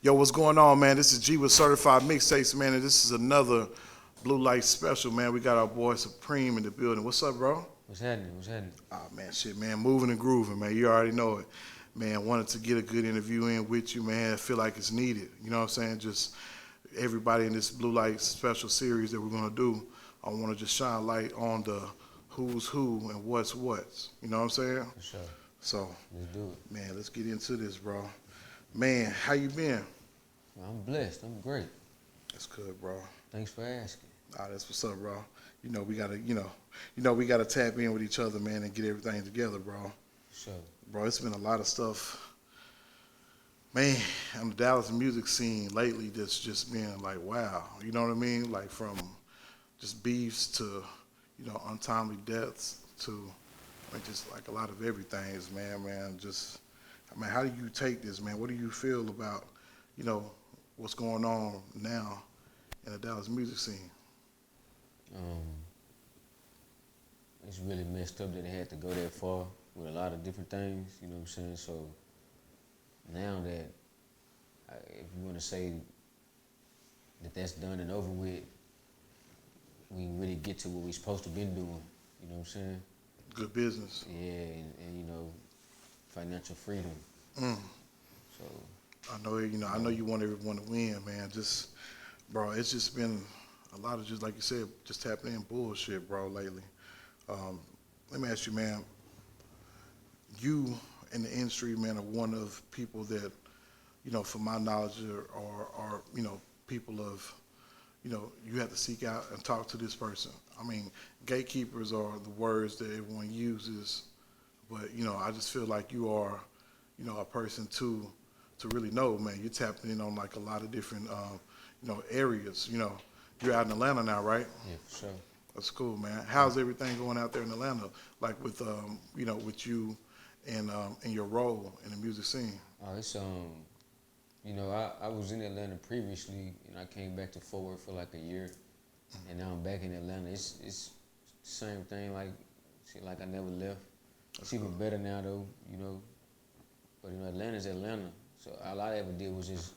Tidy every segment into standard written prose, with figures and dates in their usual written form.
Yo, what's going on, man? This is G with Certified Mixtapes, man, and this is another Blue Light special, man. We got our boy Supreme in the building. What's up, bro? What's happening? What's happening? Oh, man, shit, man. Moving and grooving, man. You already know it. Man, wanted to get a good interview in with you, man. I feel like it's needed. You know what I'm saying? Just everybody in this Blue Light special series that we're going to do, I want to just shine light on the who's who and what's what's. You know what I'm saying? For sure. So, Let's do it. man, let's get into this, bro. Man, how you been? Well, I'm blessed. I'm great. That's good, bro. Thanks for asking. Ah, that's what's up, bro. We gotta tap in with each other, man, and get everything together, bro. For sure. Bro, it's been a lot of stuff, man, on the Dallas music scene lately that's just been like, wow. You know what I mean? Like from just beefs to, untimely deaths to like just like a lot of everything, man. How do you take this, man? What do you feel about, what's going on now in the Dallas music scene? It's really messed up that it had to go that far with a lot of different things. You know what I'm saying? So now that if you want to say that that's done and over with, we can really get to what we're supposed to be doing. You know what I'm saying? Good business. Yeah, and financial freedom. Mm. So I know you want everyone to win, man. Bro, it's just been a lot of, just like you said, just tapping in bullshit, bro, lately. Let me ask you, man, you in the industry, man, are one of people that, from my knowledge are people of, you have to seek out and talk to this person. I mean, gatekeepers are the words that everyone uses, but, I just feel like you are, a person to really know, man. You're tapping in on like a lot of different, areas. You're out in Atlanta now, right? yeah, for sure. That's cool, man. How's everything going out there in Atlanta? Like with, with you and your role in the music scene? Oh, it's I was in Atlanta previously, and I came back to Fort Worth for like a year, and now I'm back in Atlanta. It's the same thing, like I never left. It's even better now though, But Atlanta's Atlanta, so all I ever did was just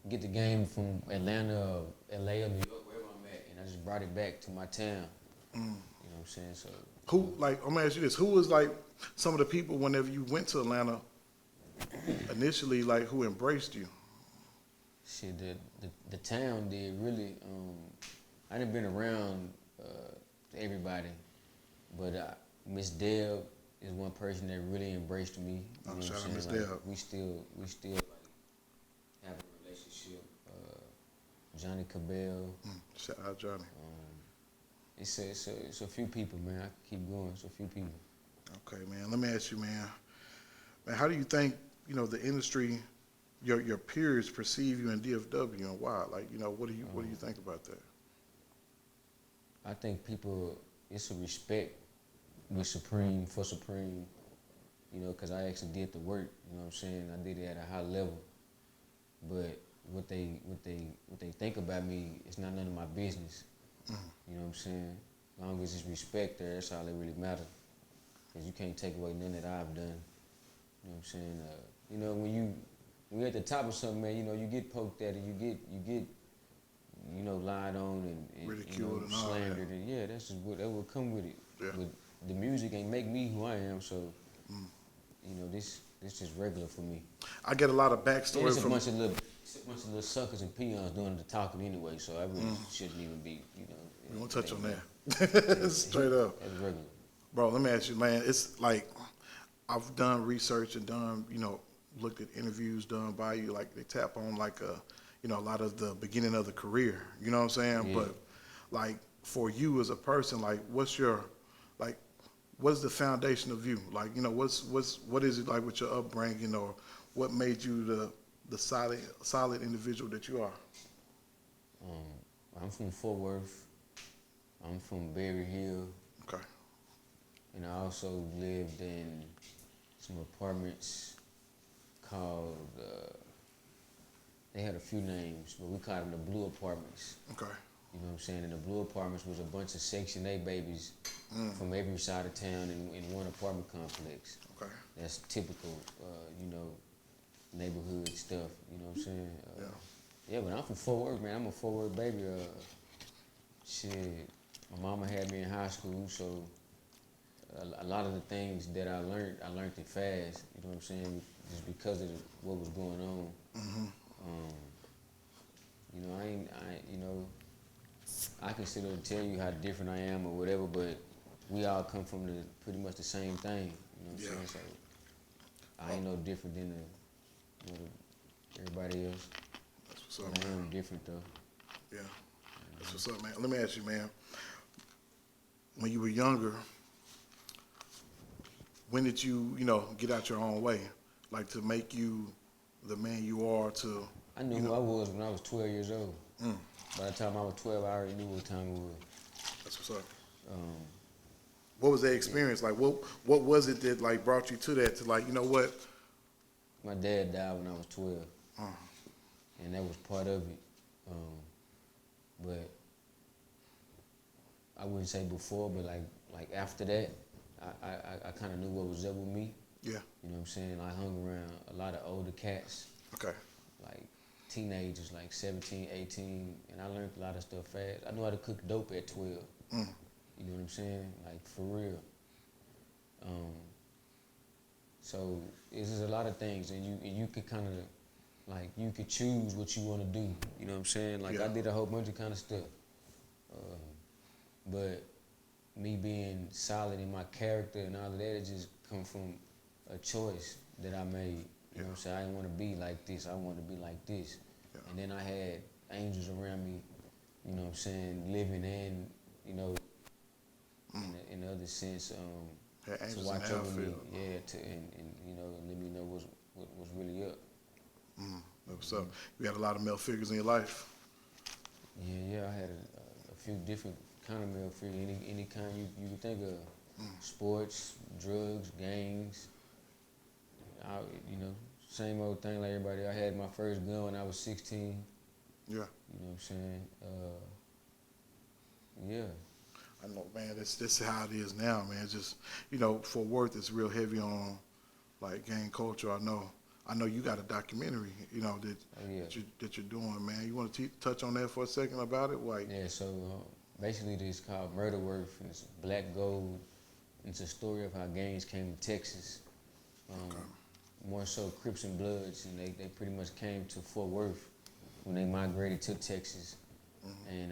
get the game from Atlanta, or LA, or New York, wherever I'm at, and I just brought it back to my town. You know what I'm saying? So I'm gonna ask you this: who was like some of the people whenever you went to Atlanta initially, like who embraced you? shit, the town did really. I done been around everybody, but Miss Deb is one person that really embraced me. You know Shout what out I'm Miss saying? Deb. We still like have a relationship. Johnny Cabell. Shout out Johnny. It's a few people, man. I keep going. It's a few people. Okay, man. Let me ask you, man. Man, how do you think the industry, your peers perceive you in DFW and why? Like, what do you think about that? I think people, it's a respect with Supreme, for Supreme, because I actually did the work, you know what I'm saying? I did it at a high level. But what they think about me, it's not none of my business. You know what I'm saying? As long as it's respect there, that's all that really matters. Because you can't take away none that I've done. You know what I'm saying? When you're at the top of something, man, you get poked at and you get lied on and Ridiculed and all slandered, that. and yeah, that's just that will come with it. Yeah. But the music ain't make me who I am, so this just regular for me. I get a lot of And backstory it's a from. bunch of little suckers and peons doing the talking anyway, so I really shouldn't even be, We won't touch on that. Straight up. That's regular. Bro, let me ask you, man. It's like I've done research and done, looked at interviews done by you. Like they tap on like a lot of the beginning of the career. You know what I'm saying? Yeah. But like for you as a person, like what's the foundation of you? Like what is it like with your upbringing, or what made you the solid individual that you are? I'm from Fort Worth. I'm from Berry Hill. Okay. And I also lived in some apartments called, they had a few names, but we called them the Blue Apartments. Okay. You know what I'm saying? And the Blue Apartments was a bunch of Section 8 babies from every side of town in one apartment complex. Okay. That's typical, neighborhood stuff, you know what I'm saying? Yeah. Yeah, but I'm from Fort Worth, man. I'm a Fort Worth baby. Shit, my mama had me in high school, so a lot of the things that I learned it fast. You know what I'm saying? Just because of what was going on. Mm-hmm. Um, you know, you know, I can sit there and tell you how different I am or whatever, but we all come from pretty much the same thing. You know what I'm Yeah. saying? So I ain't no different than everybody else. That's what's up, But I man. am different though. Yeah. That's what's up, man. Let me ask you, man. When you were younger, when did you, get out your own way, like to make you the man you are? To, I knew you who I know. was when I was 12 years old. Mm, By the time I was 12, I already knew what time it was. that's what's up. Um, What was that yeah. experience like? What was it that like brought you to that? To like, you know what? My dad died when I was 12, Uh, and that was part of it. But I wouldn't say before, but like after that, I kind of knew what was up with me. yeah. You know what I'm saying? I hung around a lot of older cats, Okay. like teenagers, like 17, 18, and I learned a lot of stuff fast. I knew how to cook dope at 12. Mm, You know what I'm saying? Like for real. So it's just a lot of things, and you could kind of like you could choose what you want to do. You know what I'm saying? Like yeah. I did a whole bunch of kind of stuff, but me being solid in my character and all of that, it just come from a choice that I made. You know what I'm saying? I didn't want to be like this. I wanted to be like this. Yeah. And then I had angels around me. You know what I'm saying? Living and in the other sense. Had To angels watch in the over me, outfield. yeah, and let me know what's really up. That's what's up. You had a lot of male figures in your life. Yeah, I had a few different kind of male figures, any kind you could think of, sports, drugs, gangs. I, you know, same old thing like everybody. I had my first gun when I was 16. Yeah. You know what I'm saying? Yeah. I know, man. This is how it is now, man. It's just, Fort Worth is real heavy on like gang culture. I know you got a documentary, that Oh yeah. that you're doing, man. You want to touch on that for a second about it, like? Yeah. So basically, this is called Murder Worth, and it's Black Gold. It's a story of how gangs came to Texas. Okay. More so Crips and Bloods, and they pretty much came to Fort Worth when they migrated to Texas, and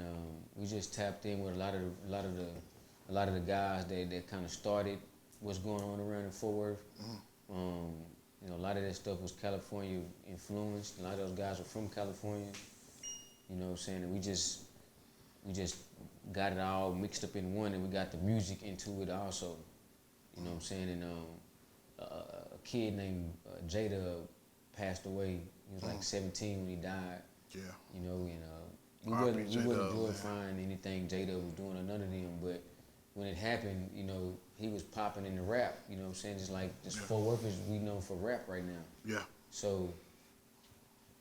we just tapped in with a lot of the guys that kind of started what's going on around in Fort Worth. A lot of that stuff was California influenced. A lot of those guys were from California. You know what I'm saying? And we just got it all mixed up in one, and we got the music into it also. You know what I'm saying? And a kid named Jada passed away. He was like 17 when he died. Yeah. You know, and we R.I.P. wasn't J-Dub, glorifying anything Jada was doing or none of them, but when it happened, he was popping in the rap. You know what I'm saying? Just like Fort Worth is we known for rap right now. Yeah. So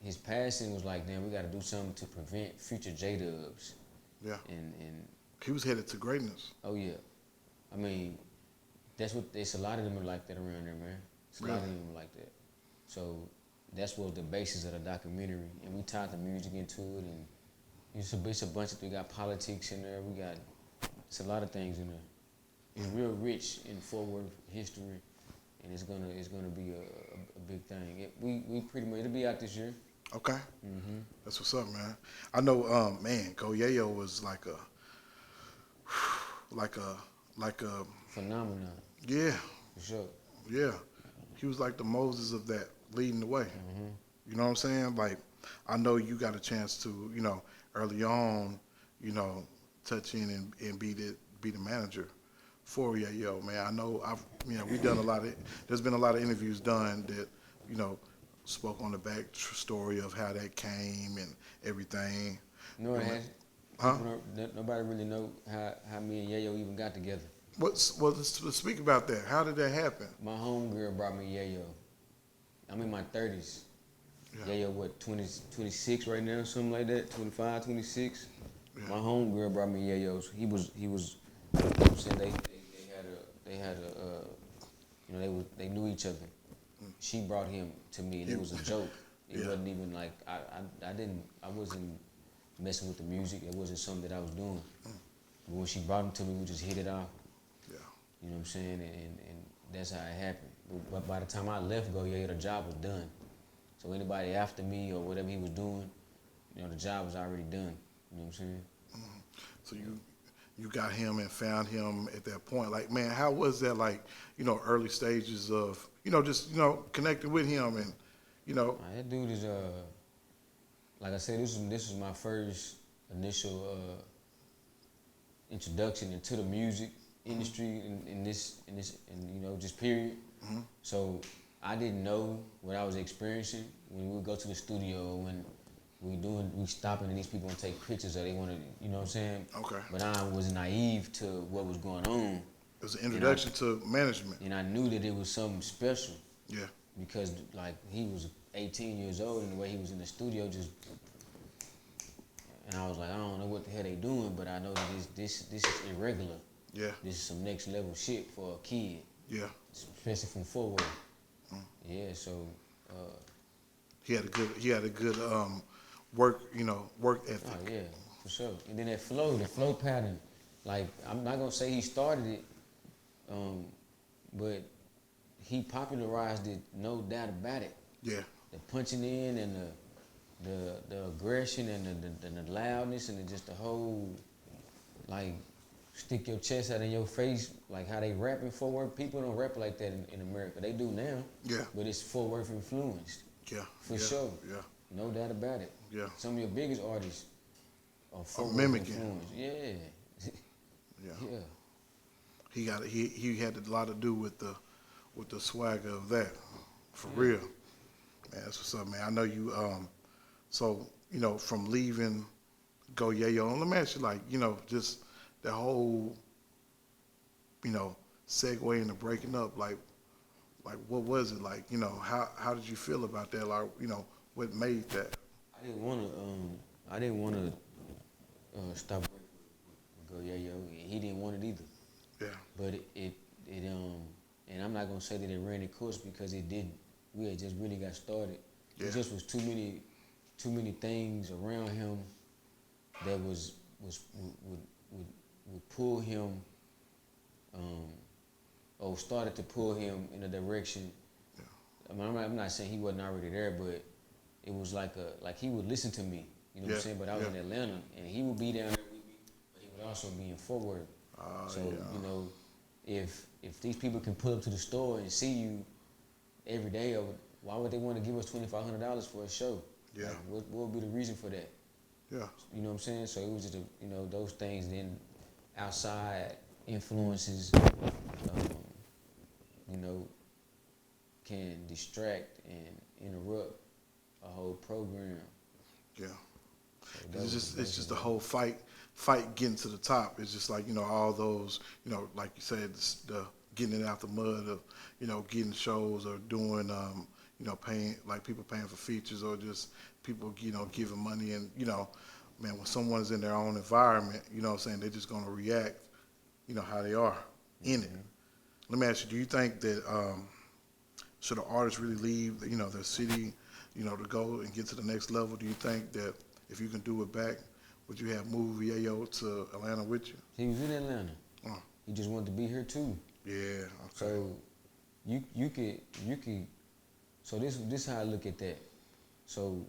his passing was like, damn, we got to do something to prevent future J-Dubs. Yeah. And He was headed to greatness. oh yeah, I mean, it's a lot of them are like that around there, man. It's a lot of them are like that. So that's what the basis of the documentary, and we tied the music into it, and it's a bunch of, we got politics in there, it's a lot of things in there. It's real rich in Fort Worth history, and it's gonna be a big thing. We pretty much, it'll be out this year. Okay. That's what's up, man. I know, man, Go Yayo was like a, Phenomenon, yeah, for sure. yeah. He was like the Moses of that, leading the way. You know what I'm saying? Like, I know you got a chance to, early on, touch in and be the manager for Yayo, man. I know we done there's been a lot of interviews done that, spoke on the back story of how that came and everything. You know what it has? Huh? Nobody really know how me and Yayo even got together. Well, let's speak about that. How did that happen? My homegirl brought me Yayo. I'm in my 30s. Yeah. Yayo, what, 26 right now, something like that, 25, 26. Yeah. My homegirl brought me Yayo. He was, you know what I'm saying, they knew each other. She brought him to me, and it was a joke. It wasn't even like I wasn't messing with the music. It wasn't something that I was doing. But when she brought him to me, we just hit it off. Yeah. You know what I'm saying? And that's how it happened. But by the time I left Go Yayo, the job was done. So anybody after me or whatever he was doing, you know, the job was already done. You know what I'm saying? So you got him and found him at that point. Like, man, how was that? Like, you know, early stages of, you know, just, you know, connecting with him and, you know. That dude is like I said, this was my first initial introduction into the music industry in this you know, just period. So I didn't know what I was experiencing when we would go to the studio, when we stopping and these people want to take pictures or they want to, you know what I'm saying? Okay. But I was naive to what was going on. It was an introduction to management. And I knew that it was something special. Yeah. Because like he was 18 years old and the way he was in the studio just, and I was like, I don't know what the hell they doing, but I know that this is irregular. Yeah. This is some next level shit for a kid. Yeah. Especially from Fort Worth. Yeah, so he had a good work ethic. oh yeah, for sure. And then the flow pattern, like I'm not gonna say he started it, but he popularized it, no doubt about it. Yeah. The punching in and the aggression and the loudness and just the whole, like, stick your chest out in your face, like how they rap in Fort Worth. People don't rap like that in America. They do now. Yeah. But it's Fort Worth influenced. Yeah. For sure. Yeah. No doubt about it. Yeah. Some of your biggest artists are Fort Worth mimicking. influenced. Yeah. Yeah. Yeah. He had a lot to do with the swagger of that. For real. Man, that's what's up, man. I know you so, you know, from leaving Go Yayo, and let me ask you, like, you know, just the whole, you know, segue into breaking up, like what was it like? You know, how did you feel about that? Like, you know, what made that? I didn't want to stop working with Go Yayo. He didn't want it either. Yeah. But it and I'm not gonna say that it ran its course because it didn't. We had just really got started. Yeah. It just was too many things around him that would pull him, or started to pull him in a direction. Yeah. I mean, I'm not saying he wasn't already there, but it was like he would listen to me. You know what I'm saying? But I was in Atlanta, and he would be down there with me, but he would also be in Fort Worth. So you know, if these people can pull up to the store and see you every day, why would they want to give us $2,500 for a show? Yeah. Like, what would be the reason for that? Yeah. You know what I'm saying? So it was just, you know, those things. Then outside influences, you know, can distract and interrupt a whole program. Yeah. So It's just the whole fight getting to the top. It's just like, you know, all those, you know, like you said, the getting it out the mud of, you know, getting shows or doing, you know, paying, like people paying for features or just people, you know, giving money. And, you know, man, when someone's in their own environment, you know what I'm saying, they're just going to react, you know, how they are in it. Let me ask you, do you think that should an artist really leave, you know, their city, you know, to go and get to the next level? Do you think that if you can do it back, would you have moved Yayo to Atlanta with you? He was in Atlanta. He just wanted to be here too. Yeah. Okay. So you could. So this how I look at that. So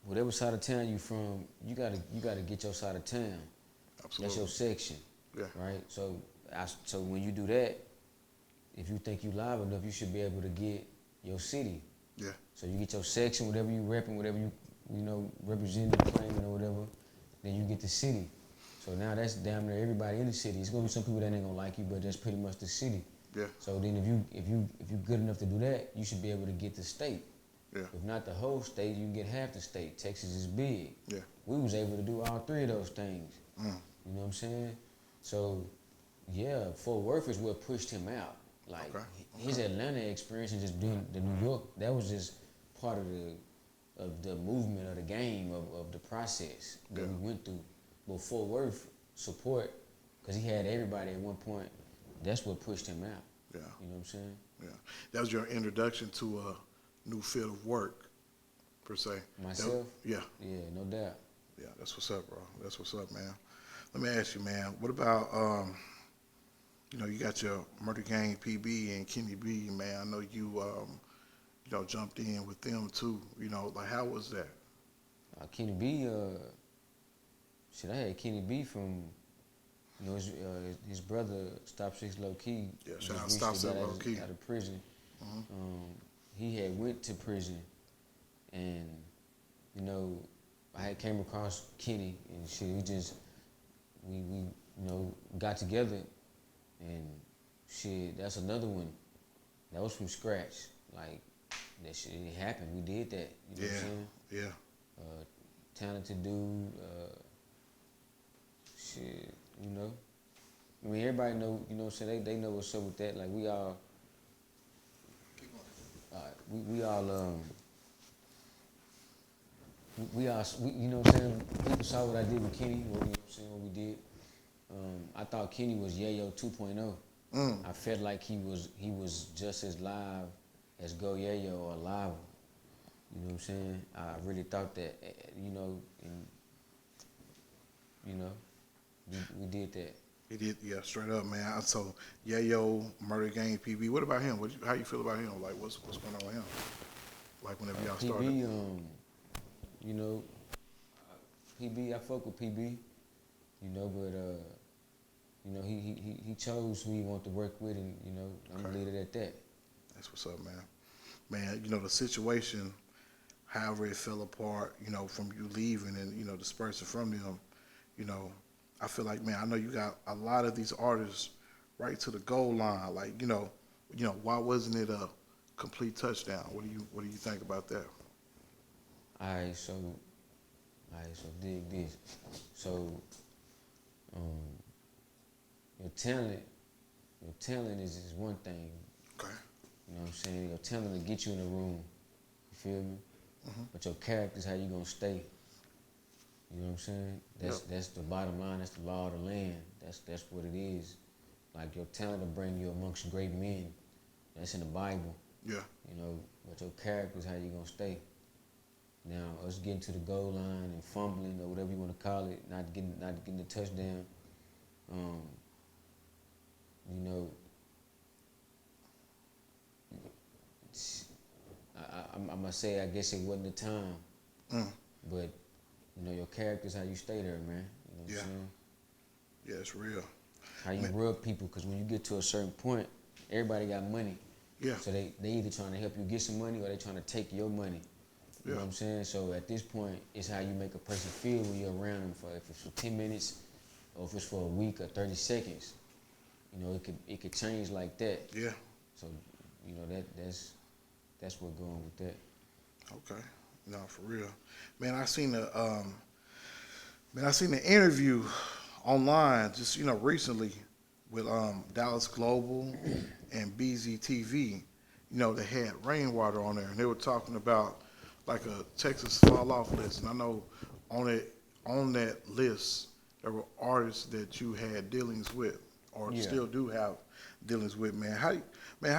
whatever side of town you from, you gotta get your side of town. Absolutely. That's your section. Yeah. Right. So when you do that, if you think you live enough, you should be able to get your city. Yeah. So you get your section, whatever you repping, whatever you know, representing, claiming or whatever, then you get the city. So now that's damn near everybody in the city. It's gonna be some people that ain't gonna like you, but that's pretty much the city. Yeah. So then if you good enough to do that, you should be able to get the state. Yeah. If not the whole state, you can get half the state. Texas is big. Yeah. We was able to do all three of those things. Mm. You know what I'm saying? So yeah, Fort Worth is what pushed him out. Like his Atlanta experience and just doing the New York, that was just part of the movement of the game of the process that we went through. But Fort Worth support, because he had everybody at one point, that's what pushed him out. Yeah. You know what I'm saying? Yeah. That was your introduction to a new field of work. per se. Myself? Yeah. Yeah, no doubt. Yeah, that's what's up, bro. That's what's up, man. Let me ask you, man. What about you got your Murder Gang PB and Kenny B, man. I know you jumped in with them too. Like how was that? Kenny B, shit, I had Kenny B from, his brother, Stop Six Low Key. Yeah, just shout out recently Stop Six got Low Key. out of prison. Mhm. He had went to prison, and I had came across Kenny, and shit. We got together, and shit. That's another one. That was from scratch. Like that shit, it happened. We did that. You know what I'm saying? Yeah. Talented dude. Shit, I mean, everybody know, what I'm saying? They know what's up with that. Like, we all, you know what I'm saying? People saw what I did with Kenny, what we did. I thought Kenny was Yayo 2.0. I felt like he was just as live as Go Yayo or live. You know what I'm saying? I really thought that, we did that. He did, yeah, straight up, man. So Yayo, Murder Gang PB. What about him? How you feel about him? Like what's going on with him? Like whenever y'all started. PB, PB, I fuck with PB, but he chose who he wanted to work with, and I'm gonna leave it at that. That's what's up, man. Man, the situation, however it fell apart, from you leaving and dispersing from them, I feel like, man, I know you got a lot of these artists right to the goal line. Like, why wasn't it a complete touchdown? What do you think about that? All right, so dig this. So, your talent is one thing. Okay. You know what I'm saying? Your talent will get you in the room. You feel me? Mm-hmm. But your character is how you gonna stay. You know what I'm saying? That's the bottom line. That's the law of the land. That's what it is. Like, your talent will bring you amongst great men. That's in the Bible. Yeah. But your character is how you gonna stay. Now, us getting to the goal line and fumbling or whatever you want to call it, not getting the touchdown. I must say, I guess it wasn't the time. But your character is how you stay there, man. You know what I'm saying? Yeah, it's real. How you rub people, because when you get to a certain point, everybody got money. Yeah. So they either trying to help you get some money or they trying to take your money. You know what I'm saying? So at this point, it's how you make a person feel when you're around them. If it's for 10 minutes, or if it's for a week or 30 seconds, it could change like that. Yeah. So that's what going with that. Okay. No, for real, man. I seen the interview online just recently with Dallas Global and Beezy TV. They had Rainwater on there, and they were talking about like a Texas fall off list. And I know on that list there were artists that you had dealings with or still do have dealings with, man. How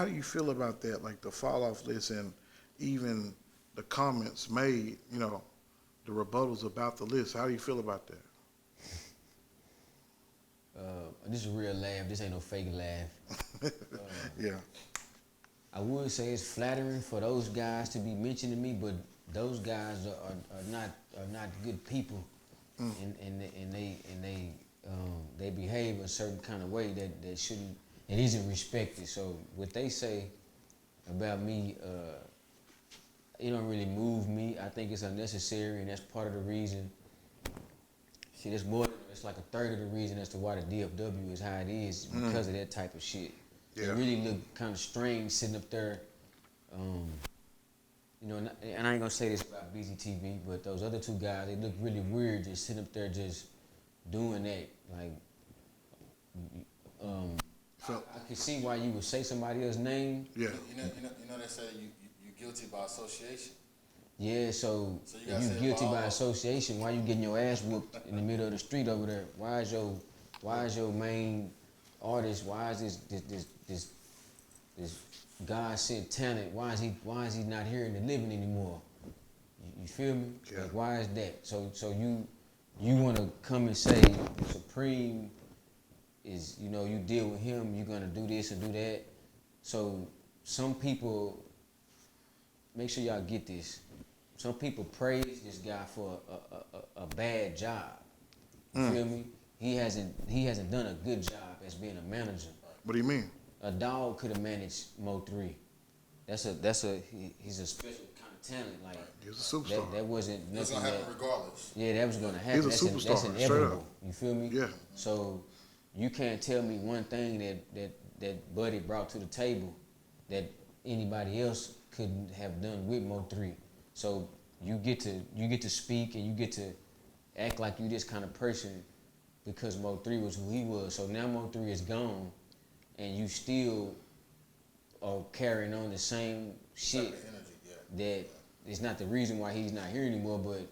do you feel about that? Like the fall off list and even the comments made, the rebuttals about the list. How do you feel about that? This is a real laugh. This ain't no fake laugh. Yeah. I would say it's flattering for those guys to be mentioning me, but those guys are not good people, and they behave a certain kind of way that shouldn't, it isn't respected. So what they say about me, it don't really move me. I think it's unnecessary, and that's part of the reason. See, it's like a third of the reason as to why the DFW is how it is, because of that type of shit. Yeah. It really look kind of strange sitting up there, and I ain't gonna say this about Beezy TV, but those other two guys, they look really weird just sitting up there just doing that. Like, I can see why you would say somebody else's name. Yeah. They say you're guilty by association. Yeah, so you if you guilty by association, why you getting your ass whooped in the middle of the street over there? Why is your main artist? Why is this God sent talent? Why is he not here in the living anymore? You feel me? Yeah. Like, why is that? So you want to come and say Supreme is, you know, you deal with him, you're gonna do this and do that. So some people, make sure y'all get this. Some people praise this guy for a bad job. You feel me? He hasn't done a good job as being a manager. What do you mean? A dog could have managed Mo3. He's a special kind of talent. Like He was a superstar. that wasn't It's nothing gonna that. happen regardless. Yeah, that was gonna happen. He's a That's superstar, straight inevitable. up. You feel me? Yeah. So you can't tell me one thing that Buddy brought to the table that anybody else couldn't have done with Mo3. So you get to speak and you get to act like you this kind of person because Mo3 was who he was. So now Mo3 is gone, and you still are carrying on the same shit. Type of energy, yeah. That is not the reason why he's not here anymore. But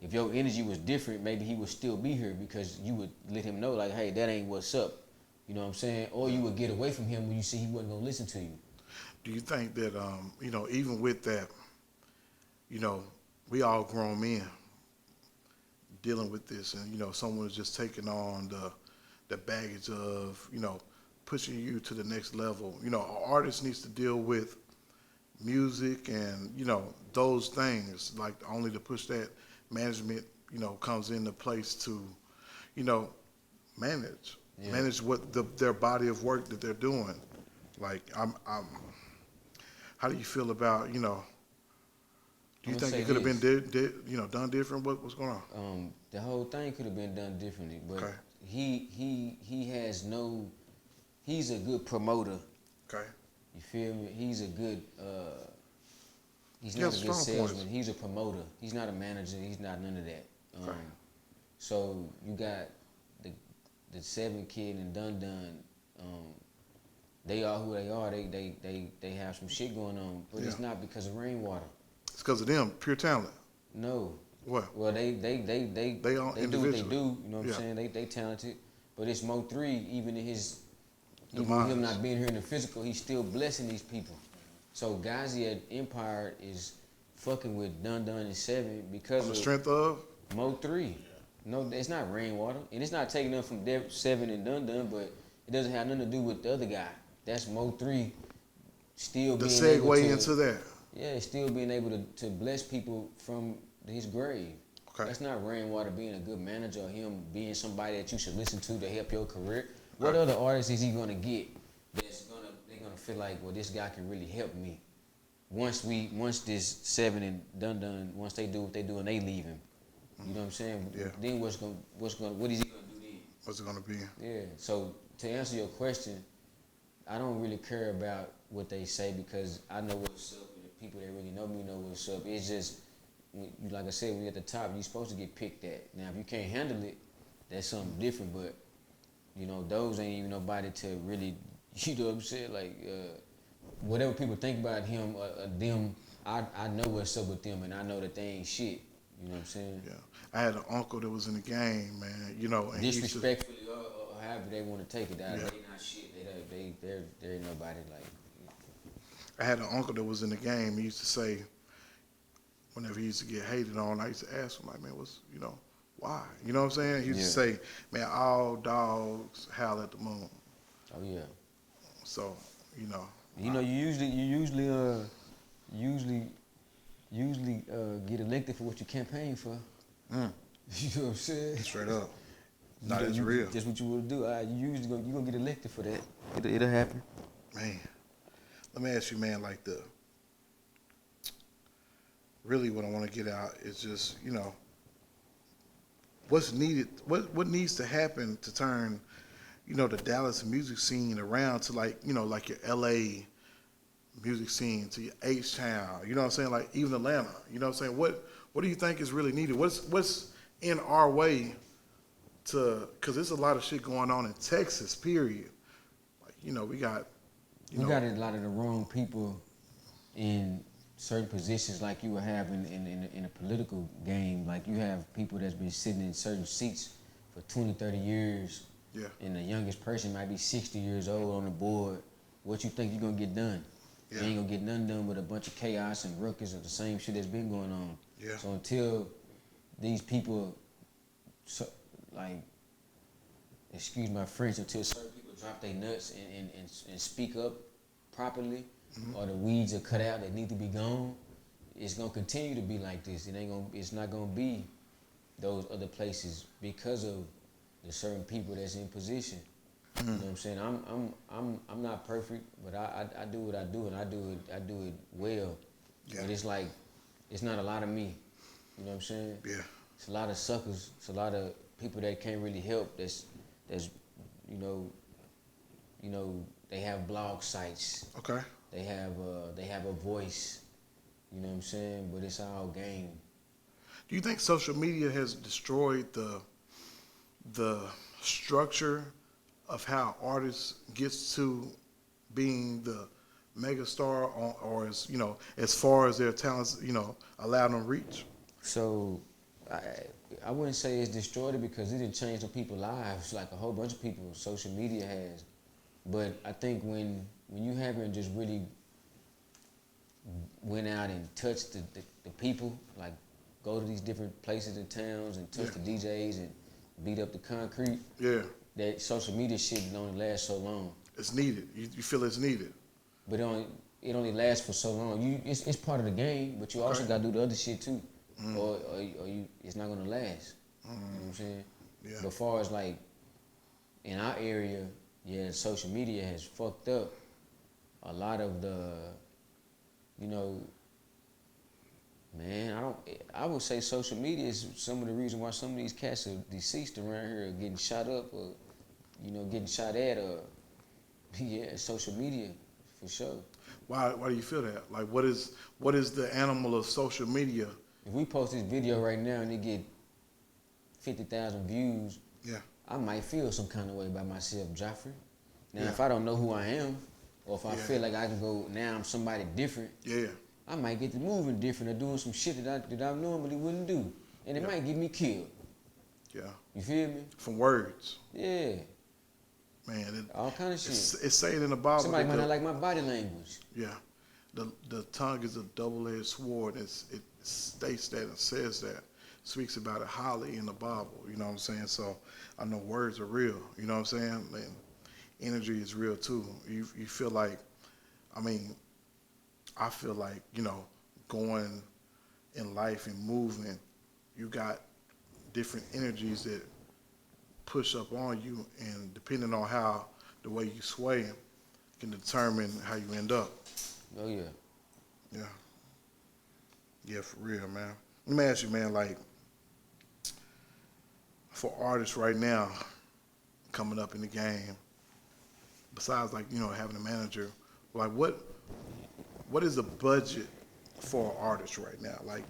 if your energy was different, maybe he would still be here because you would let him know, like, hey, that ain't what's up. You know what I'm saying? Or you would get away from him when you see he wasn't gonna listen to you. Do you think that, you know, even with that, you know, we all grown men dealing with this, and, you know, someone is just taking on the baggage of, you know, pushing you to the next level. You know, an artist needs to deal with music and, you know, those things, like only to push that management, you know, comes into place to, you know, manage what their body of work that they're doing. Like, how do you feel about, you know, do you I'ma think say it could have been, this. you know, done different? What's going on? The whole thing could have been done differently, but Okay. he has no. He's a good promoter. Okay. You feel me? He's a good. He's He not has a good strong salesman. points. He's a promoter. He's not a manager. He's not none of that. Okay. So you got the 7 Kid and Dun Dun. They are who they are. They have some shit going on, but it's Yeah. not because of Rainwater. It's because of them, pure talent. No. What? Well, they all do what they individually. do. You know what Yeah. I'm saying? They talented, but it's Mo3. Even in his, even Demise. him not being here in the physical, he's still blessing these people. So Ghazi at Empire is fucking with Dun Dun and 7 because On the of strength of? Mo3. No, it's not Rainwater, and it's not taking them from 7 and Dun Dun, but it doesn't have nothing to do with the other guy. That's Mo3 still The being able segue to, into that. yeah, still being able to bless people from his grave. Okay. That's not Rainwater being a good manager or him being somebody that you should listen to help your career. What Okay. other artist is he gonna get they're gonna feel like, well, this guy can really help me? Once this 7 and Dun Dun, once they do what they do and they leave him. You know what I'm saying? Yeah. Then what is he gonna do then? What's it going to be? Yeah. So to answer your question, I don't really care about what they say because I know what's up, and the people that really know me know what's up. It's just, like I said, when you're at the top, you're supposed to get picked at. Now, if you can't handle it, that's something different. But you know, those ain't even nobody to really, you know what I'm saying? Like whatever people think about him, them, I know what's up with them, and I know that they ain't shit. You know what I'm saying? Yeah. I had an uncle that was in the game, man, you know. And he used to- Disrespectfully or however they want to take it. They Yeah. not shit. They're nobody like. I had an uncle that was in the game. He used to say, whenever he used to get hated on, I used to ask him, like, man, you know, why? You know what I'm saying? He used to say, man, all dogs howl at the moon. Oh yeah. So, you know. You know, you usually get elected for what you campaign for. Mm. You know what I'm saying? Straight up. You No, know, that's you- real. That's what you want to do. You usually you gonna get elected for that. It'll happen. Man, let me ask you, man, like really what I want to get out is just, you know, what's needed, what needs to happen to turn, you know, the Dallas music scene around to, like, you know, like your LA music scene, to your H-Town, you know what I'm saying, like even Atlanta, you know what I'm saying? What do you think is really needed? What's in our way to, because there's a lot of shit going on in Texas, period. Like, you know, we got We got a lot of the wrong people in certain positions, like you would have in a political game. Like you have people that's been sitting in certain seats for 20, 30 years. Yeah. And the youngest person might be 60 years old on the board. What you think you're gonna get done? Yeah. You ain't gonna get nothing done with a bunch of chaos and ruckus of the same shit that's been going on. Yeah. So until these people, so, like, excuse my French, until certain people drop their nuts and speak up properly, or the weeds are cut out that need to be gone, it's gonna continue to be like this. It's not gonna be those other places because of the certain people that's in position. You know what I'm saying? I'm not perfect, but I do what I do, and I do it well. Yeah. But it's like, it's not a lot of me. You know what I'm saying? Yeah. It's a lot of suckers. It's a lot of people that can't really help. That's you know they have blog sites. Okay. They have a voice. You know what I'm saying? But it's all game. Do you think social media has destroyed the structure of how artists gets to being the megastar, or as as far as their talents allow them to reach? So I wouldn't say it's destroyed it because it didn't change the people's lives like a whole bunch of people social media has. But I think when you haven't just really went out and touched the people, like go to these different places and towns and touch the DJs and beat up the concrete, Yeah. that social media shit only lasts so long. It's needed. You feel it's needed. But it only lasts for so long. It's part of the game, but you also Okay. gotta do the other shit too, or you it's not gonna last. You know what I'm saying? Yeah. But far as like in our area, yeah, social media has fucked up a lot of the, man. I would say social media is some of the reason why some of these cats are deceased around here, are getting shot up, or getting shot at, or yeah, social media for sure. Why do you feel that? Like, what is the animal of social media? If we post this video right now and it get 50,000 views, Yeah. I might feel some kind of way by myself, Joffrey. Now, Yeah. if I don't know who I am, or if I Yeah. feel like I can go, now I'm somebody different, Yeah. I might get to moving different or doing some shit that I normally wouldn't do. And it Yeah. might get me killed. Yeah. You feel me? From words. Yeah. Man, All kind of shit. it's saying in the Bible. Somebody might not like my body language. Yeah. The tongue is a double-edged sword. It states that and says that, speaks about it highly in the Bible. You know what I'm saying? So I know words are real. You know what I'm saying? And energy is real too. You feel like, I feel like, going in life and moving, you got different energies that push up on you, and depending on how the way you sway can determine how you end up. Oh, yeah. Yeah. Yeah, for real, man. Let me ask you, man, like, for artists right now coming up in the game, besides like, having a manager, like what is the budget for an artist right now? Like,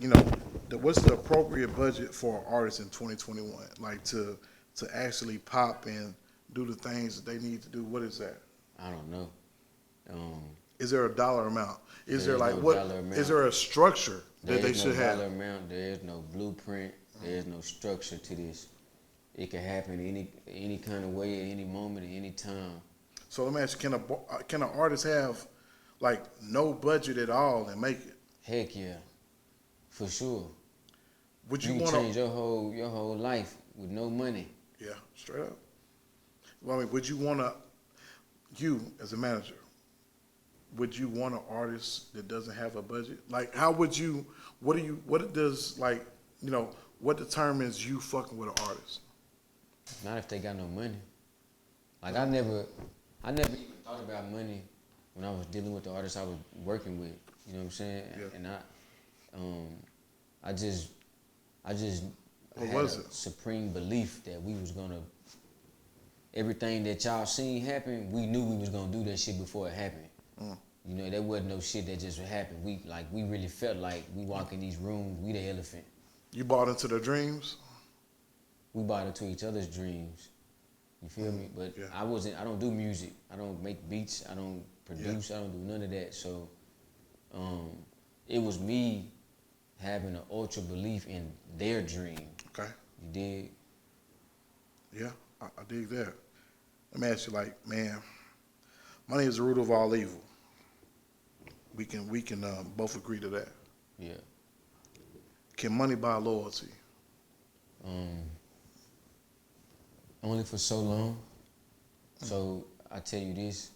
what's the appropriate budget for an artist in 2021? Like to actually pop and do the things that they need to do. What is that? I don't know. Is there a dollar amount? Is there There is like no what? dollar amount. Is there a structure that they should There is no have? dollar amount. There is no blueprint. There is no structure to this. It can happen any kind of way, at any moment, at any time. So let me ask you: can an artist have like no budget at all and make it? Heck yeah, for sure. Would You you can want change to? your whole life with no money. Yeah, straight up. Well, would you want to? You as a manager, would you want an artist that doesn't have a budget? Like, how would you? What does like? What determines you fucking with an artist? Not if they got no money. Like I never even thought about money when I was dealing with the artists I was working with. You know what I'm saying? Yeah. And I just What had was a it? supreme belief that we was gonna, everything that y'all seen happen, we knew we was gonna do that shit before it happened. There wasn't no shit that just happened. We really felt like we walk in these rooms, we the elephant. You bought into their dreams. We bought into each other's dreams. You feel me? But Yeah. I don't do music. I don't make beats. I don't produce. I don't do none of that. So it was me having an ultra belief in their dream. Okay. You dig? Yeah, I dig that. Let me ask you, like, man, money is the root of all evil. We can both agree to that. Yeah. Can money buy loyalty? Only for so long. So I tell you this,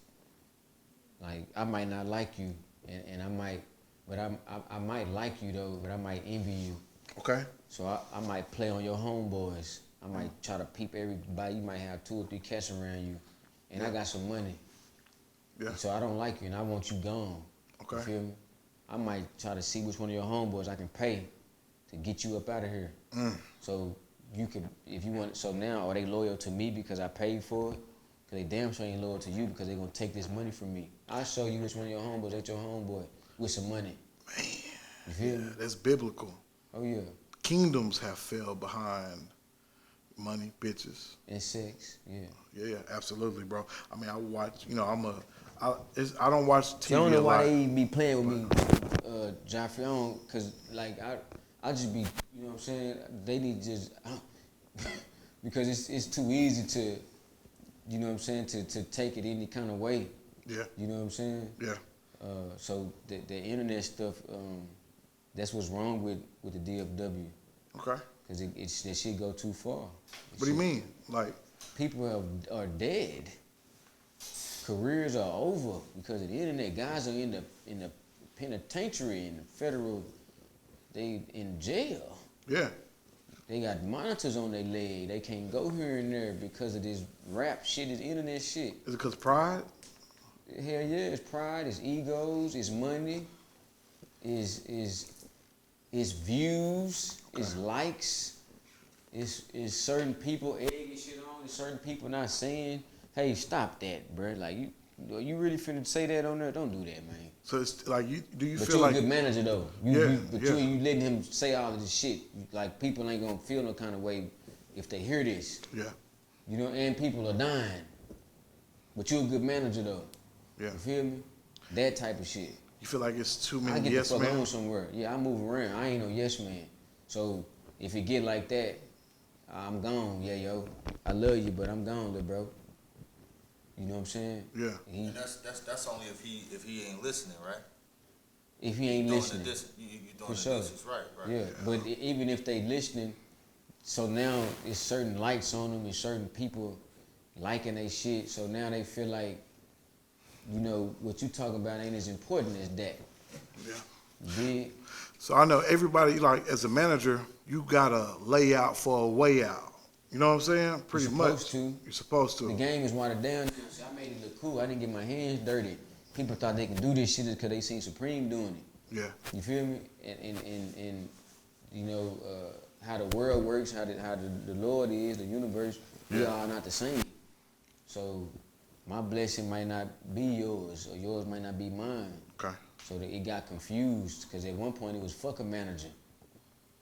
like I might not like you, and I might, but I might like you though, but I might envy you. Okay. So I might play on your homeboys. I might try to peep everybody. You might have 2 or 3 cats around you, and I got some money. Yeah. So I don't like you, and I want you gone. Okay. You feel me? I might try to see which one of your homeboys I can pay to get you up out of here. So you could, if you want. So now, are they loyal to me because I paid for it? Cause they damn sure ain't loyal to you because they gonna take this money from me. I'll show you which one of your homeboys ain't your homeboy with some money. Man. You feel me? That's biblical. Oh yeah. Kingdoms have fell behind money, bitches. And sex, yeah. Yeah, absolutely, bro. I mean, I watch. You know, I don't watch TV I don't know a why lot. they even be playing with me, Joffrey. I don't, cause like I just be, you know what I'm saying? They need just because it's too easy to, you know what I'm saying, to take it any kind of way. Yeah. You know what I'm saying? Yeah. So the internet stuff, that's what's wrong with the DFW. Okay. Cause that shit go too far. What do you mean? Like, People are dead. Careers are over because of the internet. Guys are in the penitentiary, in the federal, they in jail. yeah. They got monitors on their leg. They can't go here and there because of this rap shit, this internet shit. Is it because pride? Hell yeah, it's pride, it's egos, it's money, it's views, it's likes, it's certain people egging shit on, it's certain people not saying, hey, stop that, bruh. Like, you really finna say that on there? Don't do that, man. So it's like, do you But feel you're like? a good manager, though. But yeah. you letting him say all of this shit. Like, people ain't gonna feel no kind of way if they hear this. Yeah. You know, and people are dying. But you're a good manager, though. Yeah. You feel me? That type of shit. You feel like it's too I many get yes the fuck men? on somewhere. Yeah, I move around. I ain't no yes man. So if it get like that, I'm gone. Yeah, yo. I love you, but I'm gone, little bro. You know what I'm saying? Yeah. And that's only if he ain't listening, right? If he ain't listening. You doing For the sure. dishes, right? Yeah, but even if they listening, so now it's certain likes on them and certain people liking they shit. So now they feel like, you know, what you talking about ain't as important as that. Yeah. Yeah. So I know everybody, like, as a manager, you gotta lay out for a way out. You know what I'm saying? Pretty much. Supposed to. You're supposed to. The game is watered down. See, I made it look cool. I didn't get my hands dirty. People thought they could do this shit because they seen Supreme doing it. Yeah. You feel me? And you know, how the world works, how the Lord is, the universe, we are not the same. So my blessing might not be yours, or yours might not be mine. Okay. So that it got confused, because at one point it was fuck a manager.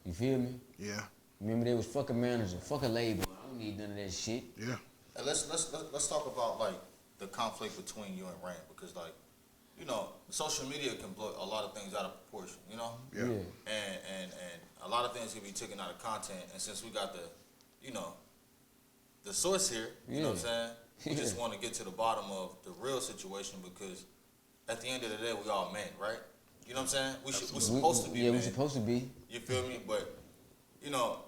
You feel me? Yeah. Remember, there was fuck a manager, fuck a label. I don't need none of that shit. Yeah. And let's talk about like the conflict between you and Rain, because like, you know, social media can blow a lot of things out of proportion, you know? Yeah. And a lot of things can be taken out of content, and since we got the source here, you know what I'm saying? We just want to get to the bottom of the real situation, because at the end of the day, we all men, right? You know what I'm saying? We're supposed to be men. We're supposed to be. You feel me? But you know,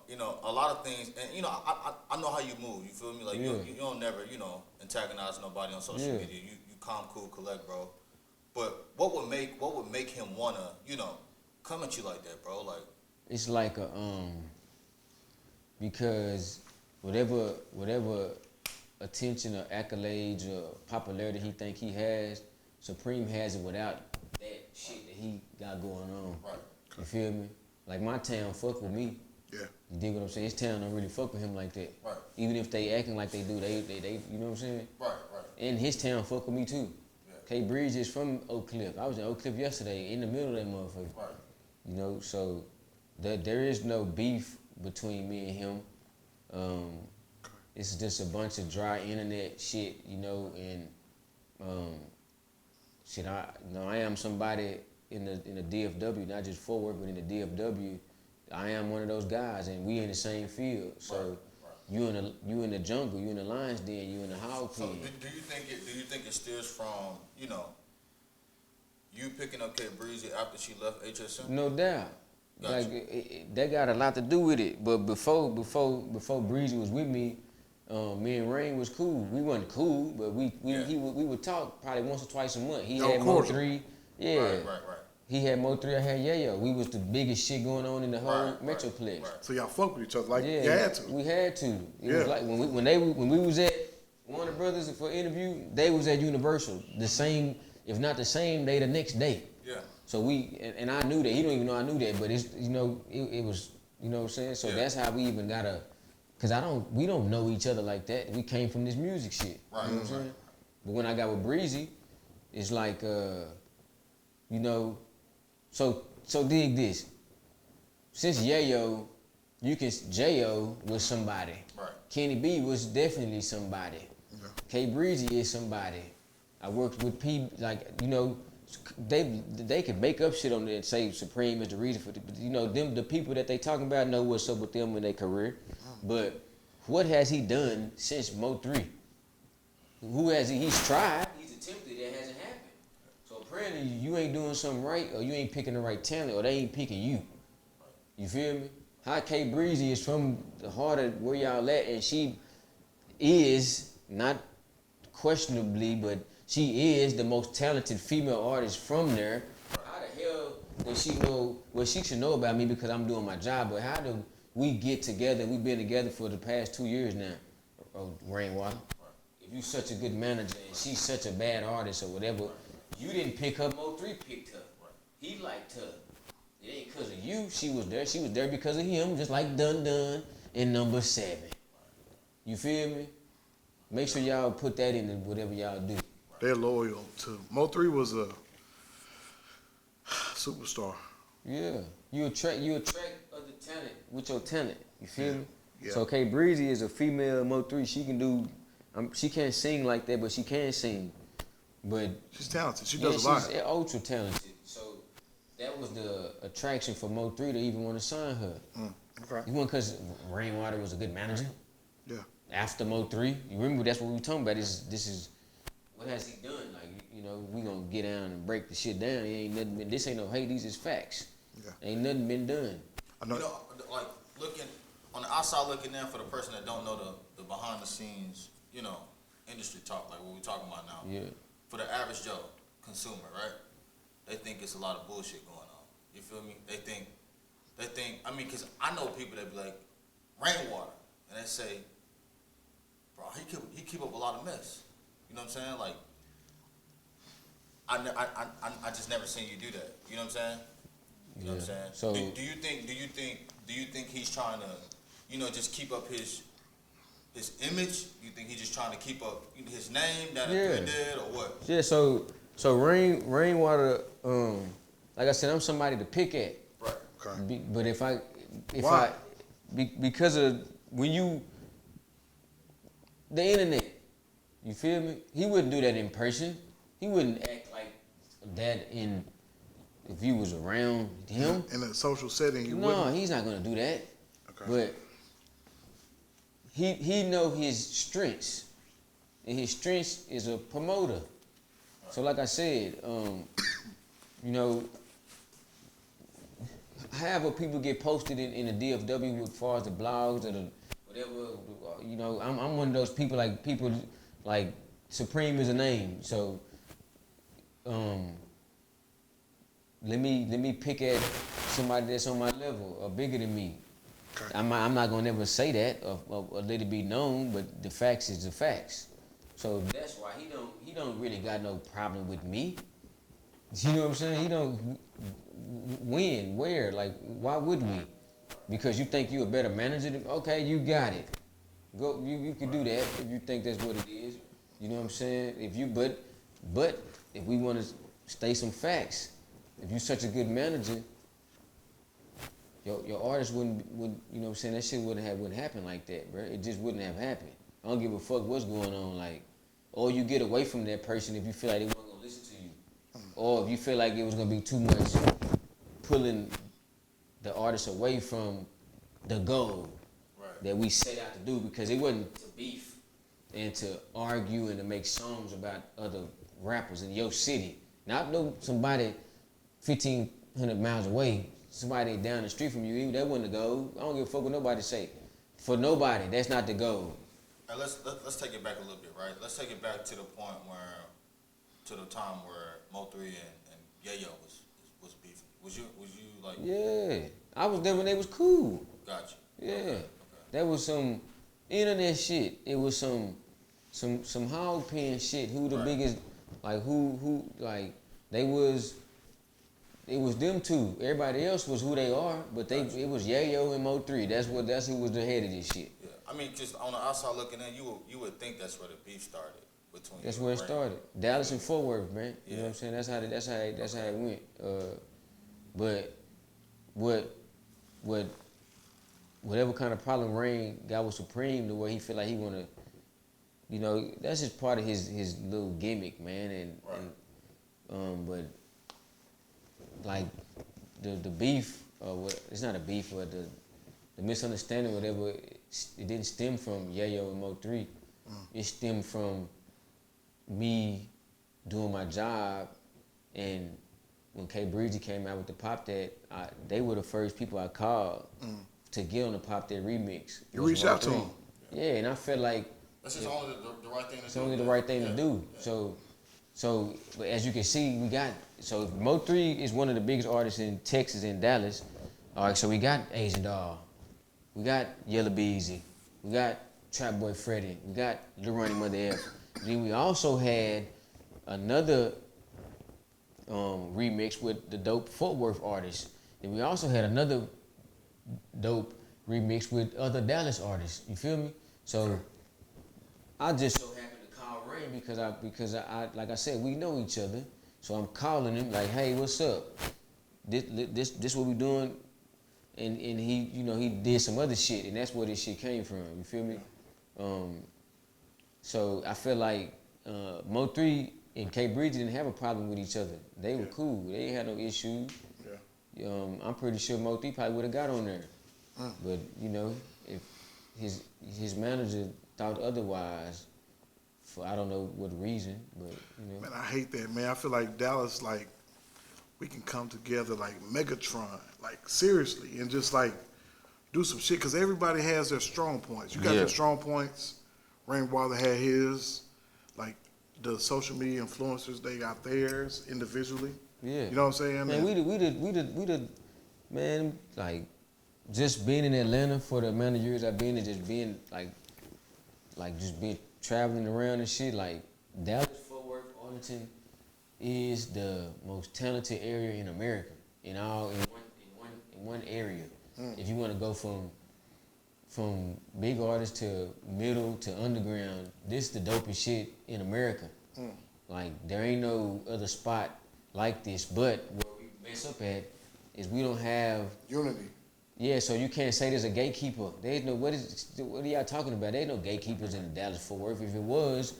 a lot of things, and you know, I know how you move. You feel me? Like you don't never, you know, antagonize nobody on social media. You calm, cool, collect, bro. But what would make him wanna, you know, come at you like that, bro? Like, it's like a because whatever attention or accolades or popularity he think he has, Supreme has it without that shit that he got going on. right? You feel me? Like, my town fuck with me. Yeah. You dig what I'm saying? His town don't really fuck with him like that. Right. Even if they acting like they do, they you know what I'm saying? Right. And his town fuck with me too. Yeah. K Breeze is from Oak Cliff. I was in Oak Cliff yesterday, in the middle of that motherfucker. Right. You know, so there is no beef between me and him. It's just a bunch of dry internet shit, you know, and shit. I am somebody in the DFW, not just Fort Worth, but in the DFW. I am one of those guys, and we in the same field. So you in the jungle, you in the lion's den, you in the hog pen. So do you think it stems from, you know, you picking up K Breezy after she left HSM? No doubt. Gotcha. Like that got a lot to do with it. But before Breezy was with me, me and Rain was cool. We wasn't cool, but we would talk probably once or twice a month. He had Mo3, yeah. Right. He had Mo3, I had Yayo. We was the biggest shit going on in the whole Metroplex. Right. So y'all fuck with each other like you had to. We had to. It was like when we was at Warner Brothers for interview, they was at Universal. The same, if not the same day, the next day. Yeah. So and I knew that. He don't even know I knew that, but it's it was, you know what I'm saying? So that's how we even got cause we don't know each other like that. We came from this music shit. Right. You know what I'm saying? But when I got with Breezy, it's like so dig this. Since Yayo, J.O. was somebody. Right. Kenny B was definitely somebody. Yeah. K Breezy is somebody. I worked with they could make up shit on there and say Supreme is the reason for the people that they talking about know what's up with them in their career. But what has he done since Mo3? Who has he's tried, he's attempted, that hasn't happened. So apparently you ain't doing something right, or you ain't picking the right talent, or they ain't picking you. You feel me? How K Breezy is from the heart of where y'all at, and she is, not questionably, but she is the most talented female artist from there. How the hell does she know what she should know about me because I'm doing my job? But how do we get together? We've been together for the past 2 years now. Oh, Rainwater. If you such a good manager and she's such a bad artist or whatever, you didn't pick her. Mo3 picked her. He liked her. It ain't because of you. She was there. She was there because of him, just like Dun Dun in number 7. You feel me? Make sure y'all put that in whatever y'all do. They're loyal to Mo3 was a superstar. Yeah, you attract other talent with your talent. You feel me? Yeah. So K Breezy is a female Mo3. She can do. She can't sing like that, but she can sing. But she's talented. She does a lot. She's ultra talented. So that was the attraction for Mo3 to even want to sign her. Okay. You want because Rainwater was a good manager. Yeah. After Mo3, you remember that's what we were talking about. This is what has he done? Like, we gonna get down and break the shit down. Ain't nothing been. This ain't no hate. These is facts. Yeah. Ain't nothing been done. I know. Like looking on the outside, looking in for the person that don't know the behind the scenes, industry talk, like what we talking about now. Yeah. For the average Joe consumer, right? They think it's a lot of bullshit going on. You feel me? They think. I mean, cause I know people that be like Rainwater, and they say, bro, he keep up a lot of mess. You know what I'm saying? Like, I just never seen you do that. You know what I'm saying? You know what I'm saying? So do you think he's trying to, just keep up his image? You think he's just trying to keep up his name that he did, or what? Yeah. So Rainwater. Like I said, I'm somebody to pick at. Right. Okay. But Why? because of the internet. You feel me? He wouldn't do that in person. He wouldn't act like that if you was around him. In a social setting, he wouldn't. No, he's not gonna do that. Okay. But he know his strengths, and his strengths is a promoter. So like I said, however people get posted in the DFW as far as the blogs or the whatever, I'm one of those people like Supreme is a name. So let me pick at somebody that's on my level or bigger than me. Okay. I'm not gonna never say that or let it be known, but the facts is the facts. So that's why he don't really got no problem with me. You know what I'm saying? He don't when, where, like why would we? Because you think you a better manager than, okay, you got it. Go you can do that if you think that's what it is. You know what I'm saying? But if we want to state some facts, if you're such a good manager, your artist wouldn't you know what I'm saying, that shit wouldn't happen like that, bro. It just wouldn't have happened. I don't give a fuck what's going on, like, or you get away from that person if you feel like they weren't gonna listen to you, or if you feel like it was gonna be too much pulling the artist away from the goal that we set out to do, because it wasn't to beef and to argue and to make songs about other rappers in your city. Not know somebody 1,500 miles away somebody down the street from you, that wasn't the goal. I don't give a fuck what nobody say. For nobody, that's not the goal. Now let's take it back a little bit, right? Let's take it back to the point to the time where Mo3 and Yayo was beefing. Was you like? Yeah, I was there when they was cool. Gotcha. Yeah, Okay. that was some internet shit. It was some hog pen shit. Who the Right. biggest? Like who like they was. It was them two. Everybody else was who they are, but it was Yayo and Mo3. That's who was the head of this shit. Yeah, I mean, just on the outside looking in, you would think that's where the beef started between. That's you where it and Rain. started. Dallas and Fort Worth, man. You know Yeah. what I'm saying? That's how it went. But whatever kind of problem Rain got with Supreme, the way he feel like he wanna, you know, that's just part of his little gimmick, man. And but like the beef, it's not a beef, but the misunderstanding, whatever, it didn't stem from Yayo and Mo3. It stemmed from me doing my job, and when K Breezy came out with the Pop That, they were the first people I called to get on the Pop That remix. You reached out to Mo3. him. Yeah, and I felt like That's just only the right thing to do. it's only the right thing to do. Yeah. So but as you can see, Mo3 is one of the biggest artists in Texas and Dallas. All right, so we got Asian Doll, we got Yella Beezy, we got Trap Boy Freddy, we got Lil Ronnie Mother F. Then we also had another remix with the dope Fort Worth artists. Then we also had another dope remix with other Dallas artists. You feel me? So I just so happened to call Rain because I like I said, we know each other. So I'm calling him like, hey, what's up? This what we doing? And he, you know, he did some other shit, and that's where this shit came from. You feel me? So I feel like Mo3 and K Breezy didn't have a problem with each other. They were cool. They ain't had no issues. Yeah. I'm pretty sure Mo3 probably would have got on there. But you know, if his manager thought otherwise, for I don't know what reason, but you know. Man, I hate that, man. I feel like Dallas, like, we can come together like Megatron, like seriously, and just like do some shit, because everybody has their strong points. You got your strong points. Rainwater had his. Like the social media influencers, they got theirs individually. Yeah. You know what I'm saying? Man, we the man, like just being in Atlanta for the amount of years I've been, and just being like just being traveling around and shit. Like Dallas, Fort Worth, Arlington is the most talented area in America. In one area. If you want to go from big artists to middle to underground, this is the dopest shit in America. Like there ain't no other spot like this. But where we mess up at is we don't have unity. Yeah, so you can't say there's a gatekeeper. There's no what are y'all talking about? There ain't no gatekeepers in the Dallas Fort Worth. If it was,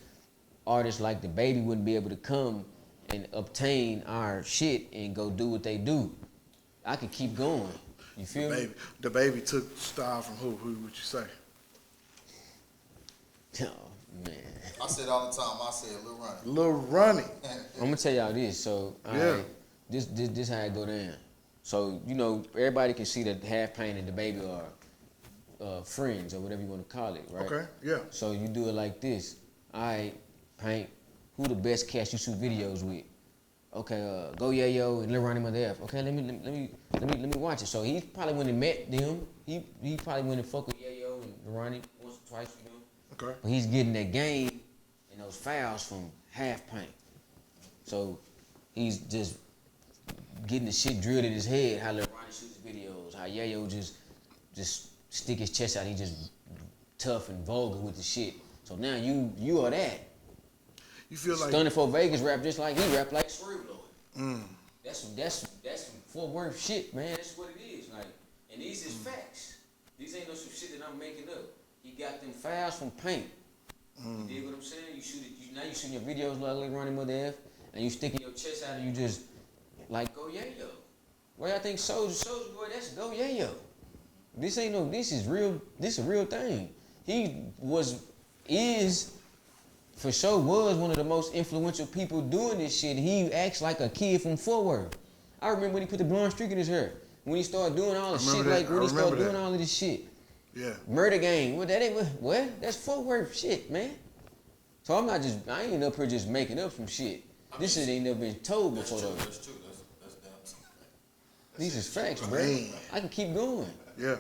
artists like the Baby wouldn't be able to come and obtain our shit and go do what they do. I could keep going. You feel me? The Baby took style from who? Who would you say? Oh man. I say it all the time. I say Lil Ronnie. Lil Ronnie. I'm gonna tell y'all this. So this how it go down. So you know everybody can see that Half Pain and the Baby are friends or whatever you want to call it, right? Okay, yeah. So you do it like this. All right, Paint. Who the best cats you shoot videos with? Okay, Go Yayo and Lil Ronnie Mother F. Okay, let me watch it. So he probably went and met them. He probably went and fuck with Yayo and Lil Ronnie once or twice, you know. Okay. But he's getting that game and those fouls from Half Paint. So he's just getting the shit drilled in his head. How Lil Ronnie shoots videos. How Yayo just stick his chest out. He just tough and vulgar with the shit. So now you are that. You feel like Stunning for Vegas rap just like he rap like Swerve Lord. That's some Fort Worth shit, man. That's what it is. Like, and these is facts. These ain't no some shit that I'm making up. He got them fouls from Paint. You dig what I'm saying? You shoot it. Now you shooting your videos like Lil Ronnie Mother F, and you sticking your chest out and you just like Go Yayo. Where I think Soulja Boy, that's Go Yayo. This ain't no. This is real. This is a real thing. He is. For sure was one of the most influential people doing this shit. He acts like a kid from Fort Worth. I remember when he put the blonde streak in his hair. when he started doing all the I remember shit, that. like when I he started remember doing that. all of this shit. Yeah. Murder Gang. What that ain't what? That's Fort Worth shit, man. So I ain't up here just making up some shit. This shit ain't never been told before though. That's true. That's damn. These is facts, bro. Man. I can keep going. Yeah.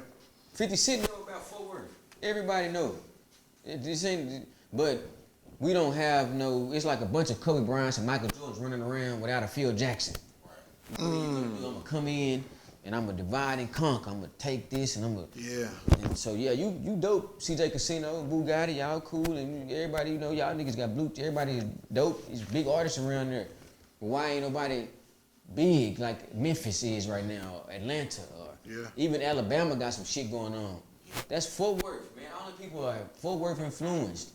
50 Cent know about Fort Worth. Everybody know. This ain't, but we don't have no. It's like a bunch of Kobe Bryants and Michael Jordans running around without a Phil Jackson. What are you gonna do? I'm gonna come in and I'm gonna divide and conquer. I'm gonna take this and I'm gonna. Yeah. And so yeah, you dope. CJ Casino, Bugatti, y'all cool, and everybody, you know, y'all niggas got blue. Everybody is dope. These big artists around there. But why ain't nobody big like Memphis is right now, Atlanta, or even Alabama got some shit going on. That's Fort Worth, man. All the people are Fort Worth influenced.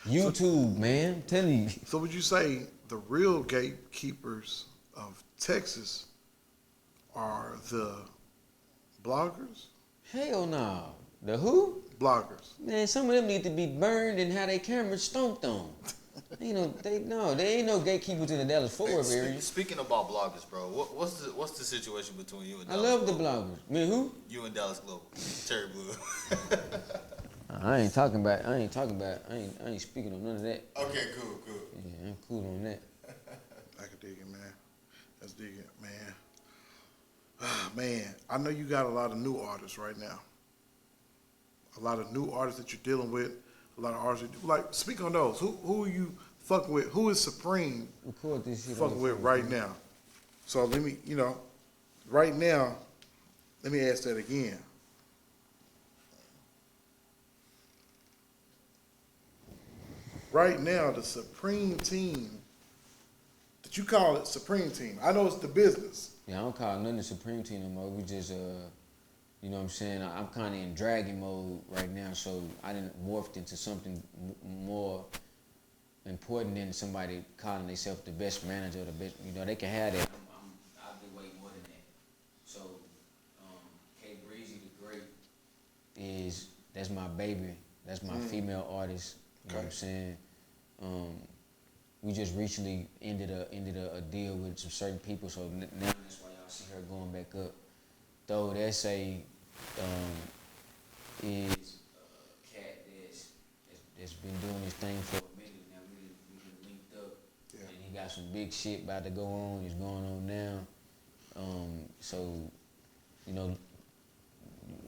YouTube, man, I'm telling you. So would you say the real gatekeepers of Texas are the bloggers? Hell no. The who? Bloggers. Man, some of them need to be burned and have their cameras stomped on. They ain't no gatekeepers in the Dallas Fort Worth area. Speaking about bloggers, bro, what's the situation between you and I Dallas love the Global? bloggers. Man, who? You and Dallas Global, Terry Blue. I ain't speaking on none of that. Okay, cool. Yeah, I'm cool on that. I can dig it, man. Let's dig it, man. Man, I know you got a lot of new artists right now. A lot of new artists that you're dealing with. A lot of artists, like, speak on those. Who are you fucking with? Who is Supreme Record this shit. fucking with right now? So let me, right now, let me ask that again. Right now, the Supreme team, that you call it Supreme team. I know it's the business. Yeah, I don't call nothing the Supreme Team no more. We just, you know what I'm saying? I'm kind of in dragon mode right now, so I didn't morphed into something more important than somebody calling themselves the best manager or the best. You know, they can have that. I'll do way more than that. So, K Breezy the Great that's my baby. That's my female artist. You know what I'm saying? We just recently ended a deal with some certain people, so now that's why y'all see her going back up. Though that say is a cat that's been doing this thing for a minute now. We been linked up, and he got some big shit about to go on. It's going on now. So you know,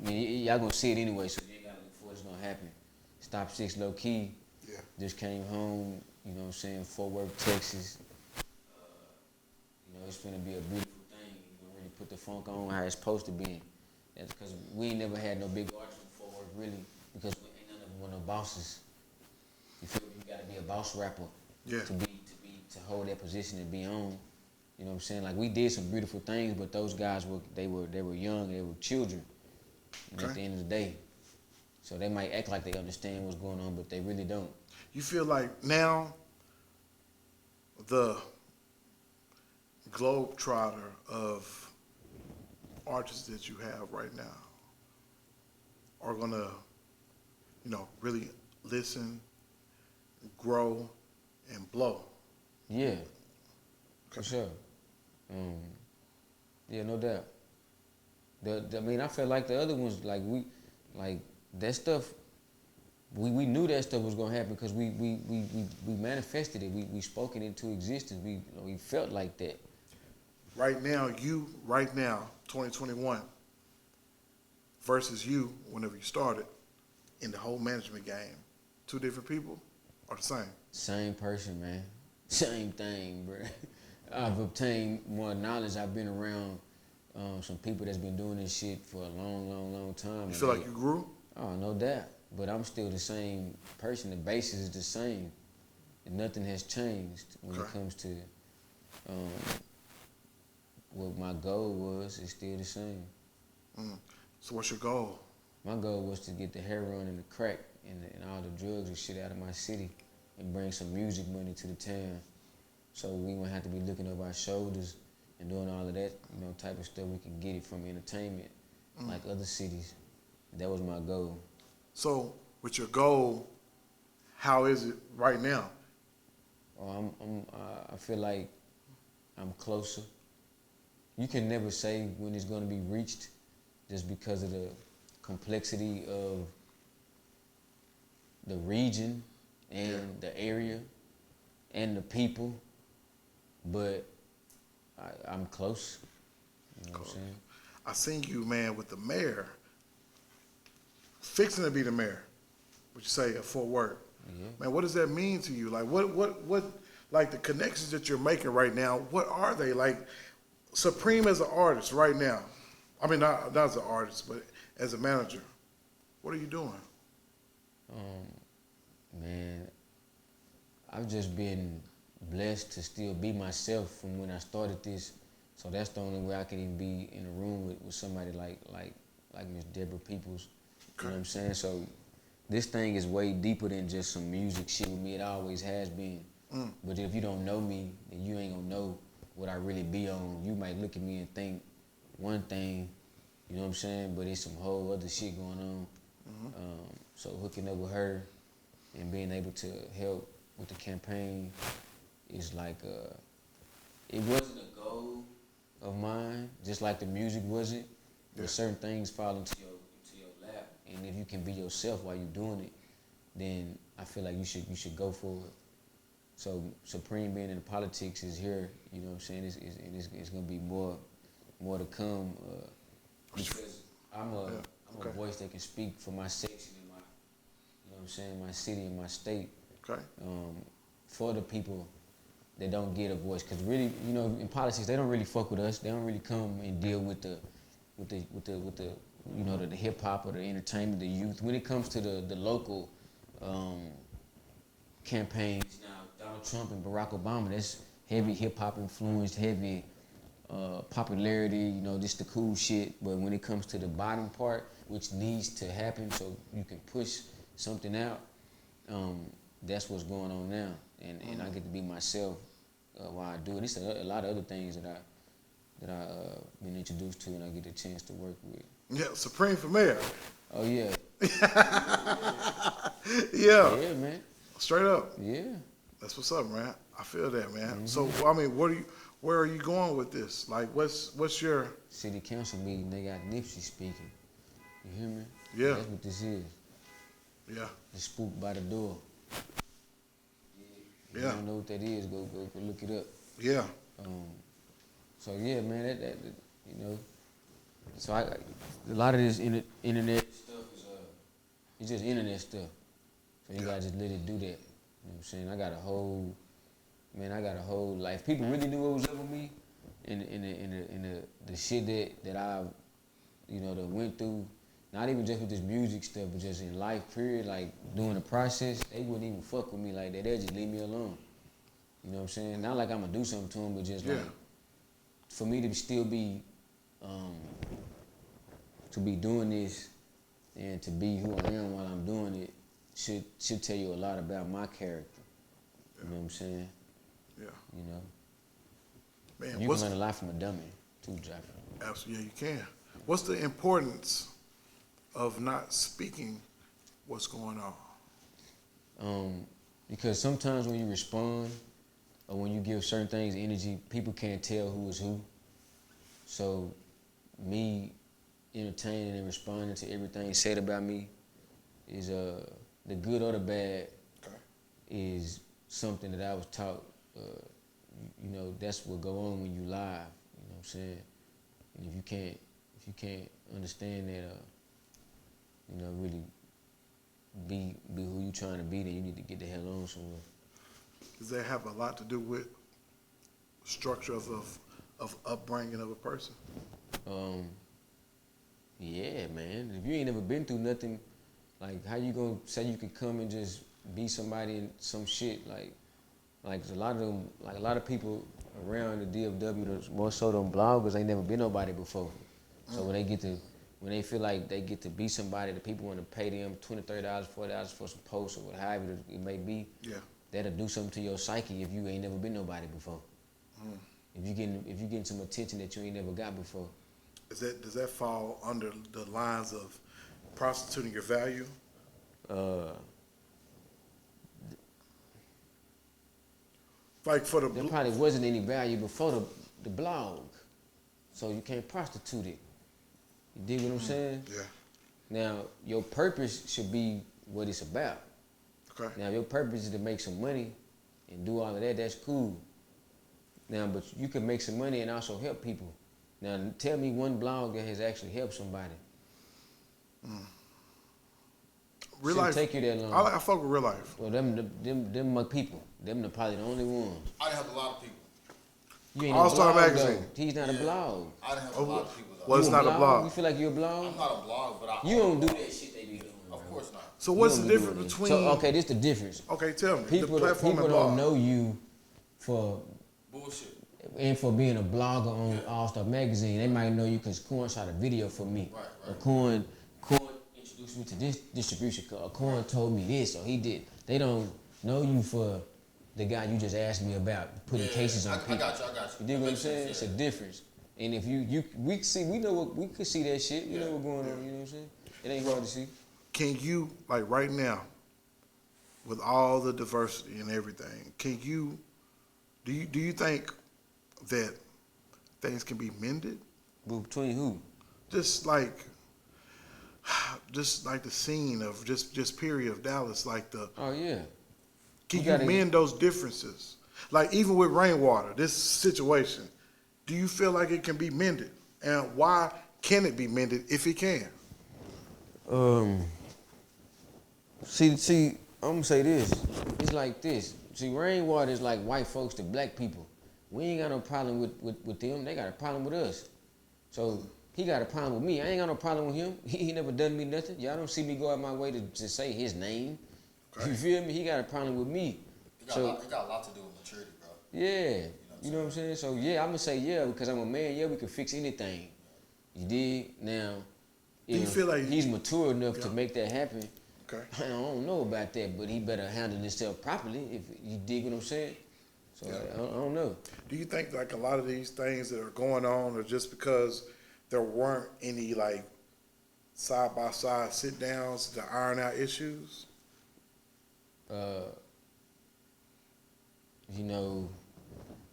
I mean, y'all gonna see it anyway. So you ain't gotta look for it's gonna happen. Stop 6 low key. Yeah. Just came home, you know what I'm saying, Fort Worth, Texas. You know, it's gonna be a beautiful thing. You know, really put the funk on how it's supposed to be. That's because we ain't never had no big artists in Fort Worth, really, because we ain't none of them were no bosses. You feel me? You gotta be a boss rapper to hold that position and be on. You know what I'm saying? Like, we did some beautiful things, but those guys were young, they were children. And at the end of the day. So they might act like they understand what's going on, but they really don't. You feel like now the globetrotter of artists that you have right now are gonna, really listen, grow, and blow. Yeah, for sure. Yeah, no doubt. I mean, I felt like the other ones, that stuff. We knew that stuff was gonna happen because we manifested it. We spoke it into existence. We felt like that. Right now, 2021, versus you, whenever you started, in the whole management game, two different people or the same? Same person, man. Same thing, bro. I've obtained more knowledge. I've been around some people that's been doing this shit for a long time. You feel like you grew? Oh, no doubt. But I'm still the same person. The basis is the same. And nothing has changed when it comes to what my goal was. It's still the same. So what's your goal? My goal was to get the heroin and the crack and all the drugs and shit out of my city and bring some music money to the town. So we won't have to be looking over our shoulders and doing all of that, type of stuff. We can get it from entertainment like other cities. That was my goal. So with your goal, how is it right now? I feel like I'm closer. you can never say when it's going to be reached, just because of the complexity of the region and the area and the people. But I'm close. You know what I'm saying? I seen you, man, with the mayor, fixing to be the mayor. What you say, of Fort Worth? Yeah. Man, what does that mean to you? Like, what, like the connections that you're making right now? What are they? Like, Supreme as an artist right now. I mean, not as an artist, but as a manager. What are you doing? Man, I've just been blessed to still be myself from when I started this. So that's the only way I can even be in a room with somebody like Miss Deborah Peoples. You know what I'm saying? So this thing is way deeper than just some music shit with me. It always has been. But if you don't know me, then you ain't gonna know what I really be on. You might look at me and think one thing, you know what I'm saying? But it's some whole other shit going on. So hooking up with her and being able to help with the campaign is like, it wasn't a goal of mine, just like the music wasn't. But certain things fall into your lap, and if you can be yourself while you're doing it, then I feel like you should go for it. So Supreme being in politics is here, you know what I'm saying? It's gonna be more to come, because I'm a voice that can speak for my section and my, you know what I'm saying, my city and my state. Okay. For the people that don't get a voice, because really, you know, in politics they don't really fuck with us. They don't really come and deal with the you know, the hip hop or the entertainment, the youth. When it comes to the local campaigns, now Donald Trump and Barack Obama, that's heavy hip hop influenced, heavy popularity. You know, just the cool shit. But when it comes to the bottom part, which needs to happen so you can push something out, that's what's going on now. And I get to be myself while I do it. It's a lot of other things that I've been introduced to and I get a chance to work with. Yeah, Supreme for mayor. Oh yeah. Yeah. Yeah, man. Straight up. Yeah. That's what's up, man. I feel that, man. So, I mean, where are you going with this? Like, what's your City council meeting, they got Nipsey speaking. You hear me? Yeah. That's what this is. Yeah. The spook by the door. If Yeah. you don't know what that is, go look it up. Yeah. So yeah, man, that you know. So a lot of this internet stuff is it's just internet stuff. So you gotta just let it do that. You know what I'm saying? I got a whole life. People really knew what was up with me, in the shit that I've, you know, that went through. Not even just with this music stuff, but just in life, period. Like during the process, they wouldn't even fuck with me like that. They'd just leave me alone. You know what I'm saying? Not like I'm gonna do something to them, but just like for me to still be doing this and to be who I am while I'm doing it should tell you a lot about my character. You know what I'm saying? Yeah. You know? Man, You can learn a lot from a dummy, too, Jeffrey. Absolutely, yeah, you can. What's the importance of not speaking what's going on? Because sometimes when you respond or when you give certain things energy, people can't tell who is who. So me entertaining and responding to everything said about me is the good or the bad is something that I was taught. You know, that's what go on when you live. You know what I'm saying? And if you can't understand that, you know, really be who you trying to be, then you need to get the hell on somewhere. Does that have a lot to do with structure of upbringing of a person? Yeah, man. If you ain't never been through nothing, like how you gonna say you could come and just be somebody in some shit? Like a lot of people around the DFW, more so them bloggers, ain't never been nobody before. So when they feel like they get to be somebody, the people want to pay them $20, $30, $40 for some posts or whatever it may be. Yeah. That'll do something to your psyche if you ain't never been nobody before. If you getting some attention that you ain't never got before. Does that fall under the lines of prostituting your value? Like for there probably wasn't any value before the blog. so you can't prostitute it. You dig what I'm saying? Yeah. Now, your purpose should be what it's about. Okay. Now, if your purpose is to make some money and do all of that, that's cool. Now, but you can make some money and also help people. Now, tell me one blog that has actually helped somebody. Real Shouldn't life. take you that long. I fuck with real life. Well, them my people. Them probably the only ones. I done helped a lot of people. You ain't All-Star a blog, Magazine. though. He's not a blog. I done helped a lot of people though. Well, it's You not a blog. You feel like you're a blog? I'm not a blog, but I. You don't do that shit they be doing. Of course not. So what's You the don't be difference doing that. between? So, okay, this the difference. Okay, tell me. People, the platform people and don't blog. know you for Bullshit. and for being a blogger on All-Star Magazine. They might know you because Corn shot a video for me. Right. Or Corn introduced me to this distribution. Or Corn told me this, or he did. They don't know you for the guy you just asked me about putting cases on people. I got you. You dig what I'm saying? It's a difference. And if we could see that shit. We know what's going on. You know what I'm saying? It ain't hard to see. Can you, like right now, with all the diversity and everything, do you think that things can be mended? But between who? Just like the scene of just period of Dallas, like the. Oh yeah. Can You you gotta- mend those differences? Like even with Rainwater, this situation, do you feel like it can be mended? And why can it be mended if it can? See, I'm gonna say this. It's like this. See, Rainwater is like white folks to black people. We ain't got no problem with them. They got a problem with us. So he got a problem with me. I ain't got no problem with him. He never done me nothing. Y'all don't see me go out my way to say his name. Okay. You feel me? He got a problem with me. It got a lot to do with maturity, bro. Yeah. You know what I'm saying? So yeah, I'm gonna say yeah because I'm a man. Yeah, we can fix anything. You dig? Now, Do you if feel like- he's mature enough to Yeah. make that happen, Okay. I don't know about that, but he better handle himself properly. If you dig what I'm saying. So Yeah. I don't know. Do you think like a lot of these things that are going on are just because there weren't any like side by side sit downs to iron out issues? You know,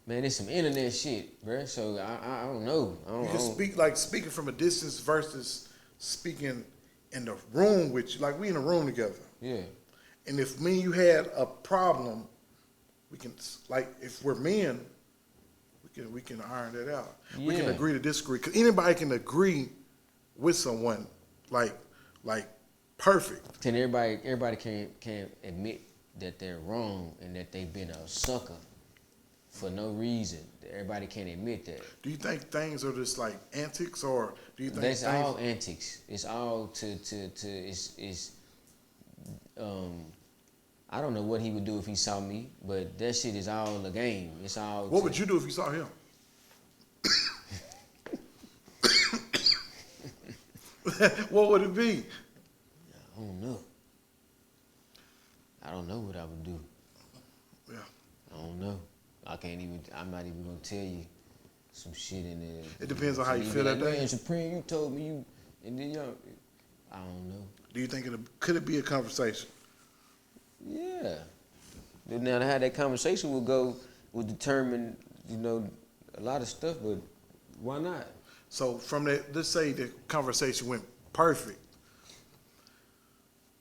man, it's some internet shit, bruh. So I don't know. You can speak like speaking from a distance versus speaking in the room with you. Like we in a room together. Yeah. And if me and you had a problem, we can like if we're men, we can iron that out. We can Yeah. agree to disagree. Cause anybody can agree with someone like perfect. Then everybody can admit that they're wrong and that they've been a sucker for no reason. Everybody can't admit that. Do you think things are just like antics, or do you think That's things? all antics. It's all it's I don't know what he would do if he saw me, but that shit is all a game. It's all. What would you do if you saw him? What would it be? I don't know. I don't know what I would do. Yeah. I don't know. I'm not even gonna tell you some shit in there. It depends on how you be feel that like, day. Man, Supreme, you told me you, and then y'all, I don't know. Do you think could it be a conversation? Yeah. Now how that conversation will determine, you know, a lot of stuff, but why not? So from that, let's say the conversation went perfect.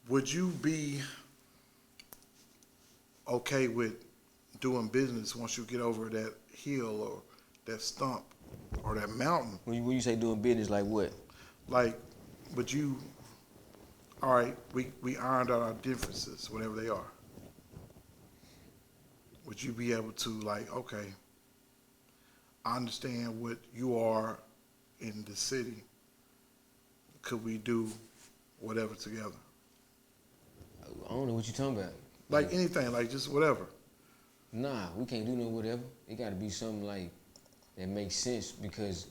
Would you be okay with doing business once you get over that hill or that stump or that mountain? When you say doing business, like what? Like, would you, all right, we ironed out our differences, whatever they are. Would you be able to like, okay, I understand what you are in the city. Could we do whatever together? I don't know what you're talking about. Like anything, like just whatever. Nah, we can't do no whatever. It got to be something like that makes sense because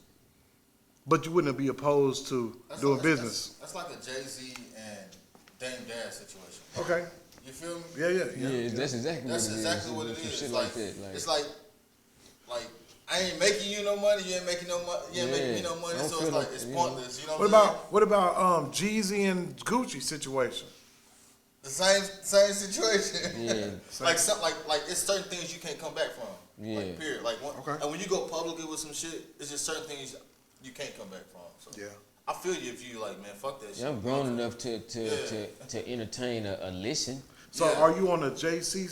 But you wouldn't be opposed to doing business. That's like a Jay-Z and Dame Dash situation. Okay. You feel me? Yeah. that's exactly That's what it is. exactly what it Some is. shit It's like that. Like, it's like I ain't making you no money. You ain't making no money. You ain't making me no money. I don't So feel it's like like- it's you pointless. You know What about Jeezy and Gucci situation? The same situation. Yeah. like it's certain things you can't come back from. Yeah. Like period. Like Okay. and when you go publicly with some shit, it's just certain things you can't come back from. So Yeah. I feel you if you like, man, fuck that shit. Yeah, I'm grown enough to entertain a listen. So Yeah. are you on the Jay-Z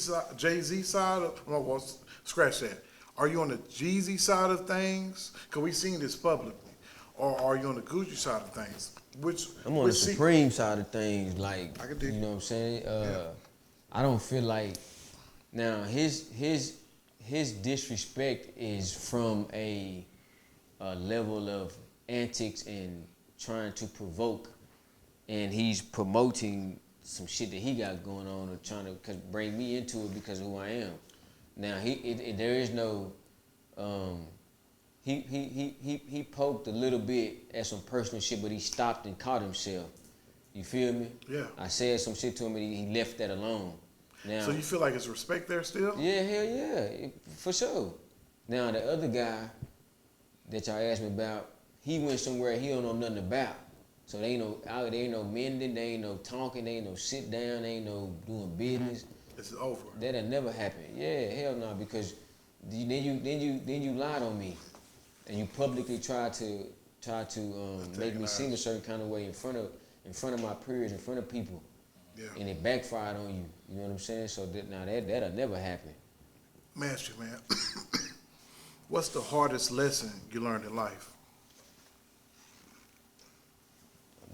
side? No, well, scratch that. Are you on the Jeezy side of things? Because we seen this publicly. Or are you on the Gucci side of things? I'm on the Supreme side of things, like, I can dig you know what I'm saying? Yeah. I don't feel like, now his disrespect is from a level of antics and trying to provoke, and he's promoting some shit that he got going on or trying to bring me into it because of who I am. Now there is no he poked a little bit at some personal shit, but he stopped and caught himself. You feel me? Yeah. I said some shit to him and he left that alone. Now, So you feel like it's respect there still? yeah, hell yeah, for sure. Now the other guy that y'all asked me about, he went somewhere he don't know nothing about. So there ain't no mending, there ain't no talking, there ain't no sit down, there ain't no doing business. This is over. That'll never happen. Yeah, hell no, because then you lied on me, and you publicly tried to make me seem a certain kind of way in front of my peers, in front of people, Yeah. and it backfired on you. You know what I'm saying? So that'll never happen. Let me ask you, man. What's the hardest lesson you learned in life?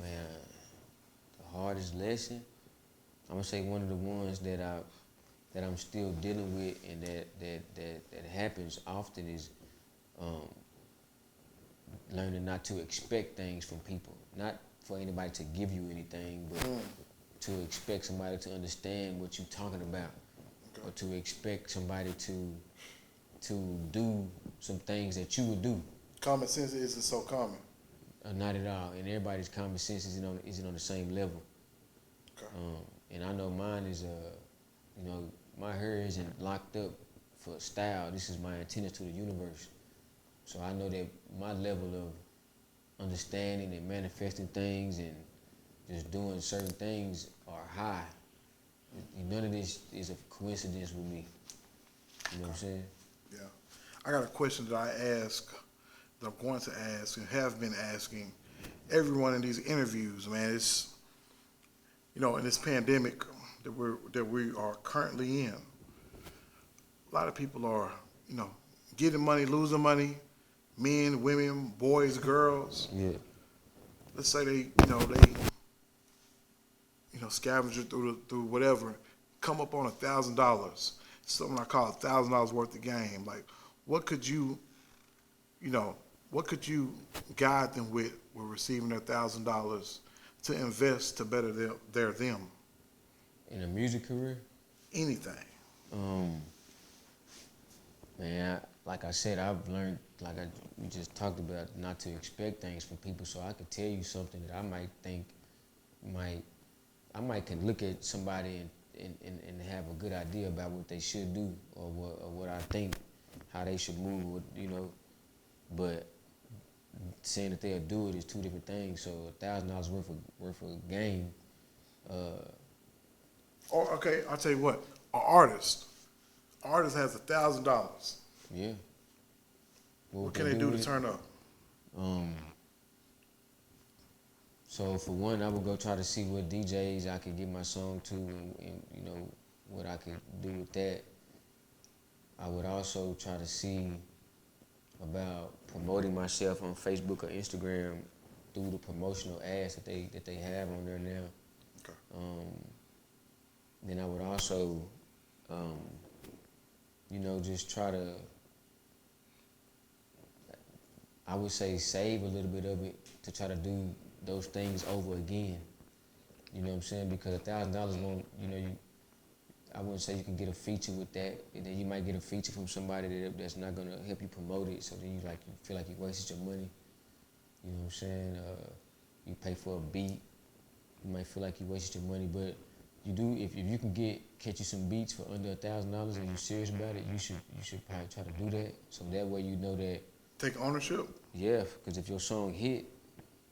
Man, the hardest lesson, I'm gonna say one of the ones that I'm still dealing with and that happens often is learning not to expect things from people. Not for anybody to give you anything, but to expect somebody to understand what you're talking about, or to expect somebody to do some things that you would do. Common sense isn't so common. Not at all, and everybody's common sense isn't on the same level. Okay. And I know mine is, my hair isn't locked up for style. This is my antenna to the universe. So I know that my level of understanding and manifesting things and just doing certain things are high. None of this is a coincidence with me. You know what I'm saying? Yeah. I got a question that I ask, that I'm going to ask and have been asking everyone in these interviews, man. It's, in this pandemic that we are currently in, a lot of people are, getting money, losing money, men, women, boys, girls. Yeah. Let's say they scavenger through whatever, come up on $1,000, something I call $1,000 worth of game. Like, what could you guide them with receiving their $1,000 to invest to better them? In a music career? Anything. Man, like I said, I've learned, we just talked about, not to expect things from people. So I could tell you something that I might think can look at somebody and have a good idea about what they should do or what I think, how they should move, But saying that they'll do it is two different things. So $1,000 worth of game. Okay, I'll tell you what. An artist has $1,000. Yeah. What can they do to turn up? So for one, I would go try to see what DJs I could get my song to, and what I could do with that. I would also try to see about promoting myself on Facebook or Instagram through the promotional ads that they have on there now. Okay. Then I would also, just try to, I would say, save a little bit of it to try to do those things over again. You know what I'm saying? Because $1,000 won't, I wouldn't say you can get a feature with that, and then you might get a feature from somebody that's not gonna help you promote it. So then you feel like you wasted your money. You know what I'm saying? You pay for a beat, you might feel like you wasted your money, but you do if you can catch you some beats for under $1,000 and you're serious about it, you should probably try to do that. So that way you know that. Take ownership? Yeah, because if your song hit,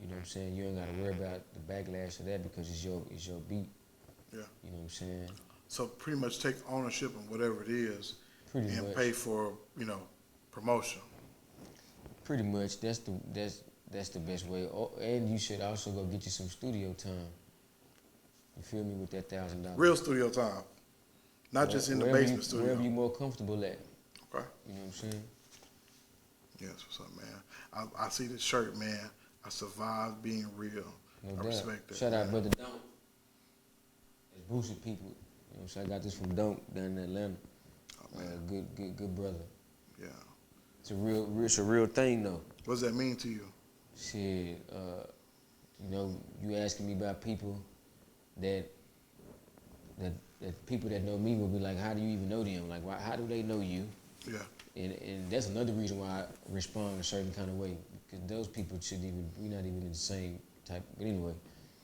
you know what I'm saying, you ain't gotta worry about the backlash of that because it's your beat. Yeah. You know what I'm saying? So pretty much take ownership in whatever it is Pretty and much. pay for, promotion. Pretty much. That's that's the best way. And you should also go get you some studio time. You feel me, with that $1,000. Real studio time, not just in the basement studio. Wherever you're more comfortable at. Okay. You know what I'm saying? Yes, what's up, man? I see this shirt, man. I survived being real. No I doubt. respect that. Shout man. out, brother Dunk. It's boosted people. You know what I'm saying? I got this from Dunk down in Atlanta. Oh, man. Good brother. Yeah. It's a real thing though. What does that mean to you? Shit, you know, you asking me about people that people that know me will be like, how do you even know them? Like, how do they know you? Yeah. And that's another reason why I respond a certain kind of way, because those people we're not even in the same type. But anyway,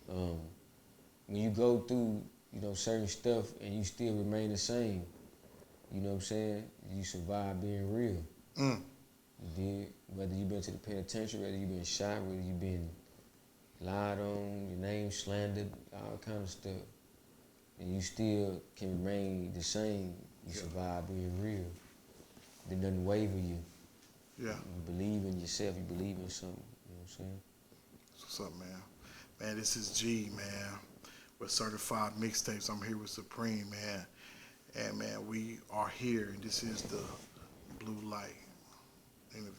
when you go through, you know, certain stuff and you still remain the same, you know what I'm saying? You survive being real. Mm. You did. Whether you've been to the penitentiary, whether you've been shot, whether you've been lied on, your name slandered, all kind of stuff, and you still can remain the same. You survive being real. Then doesn't waver you. Yeah. You believe in yourself. You believe in something. You know what I'm saying? What's up, man? Man, this is G, man, with Certified Mixtapes. I'm here with Supreme, man. And, man, we are here, and this is the Blue Light interview.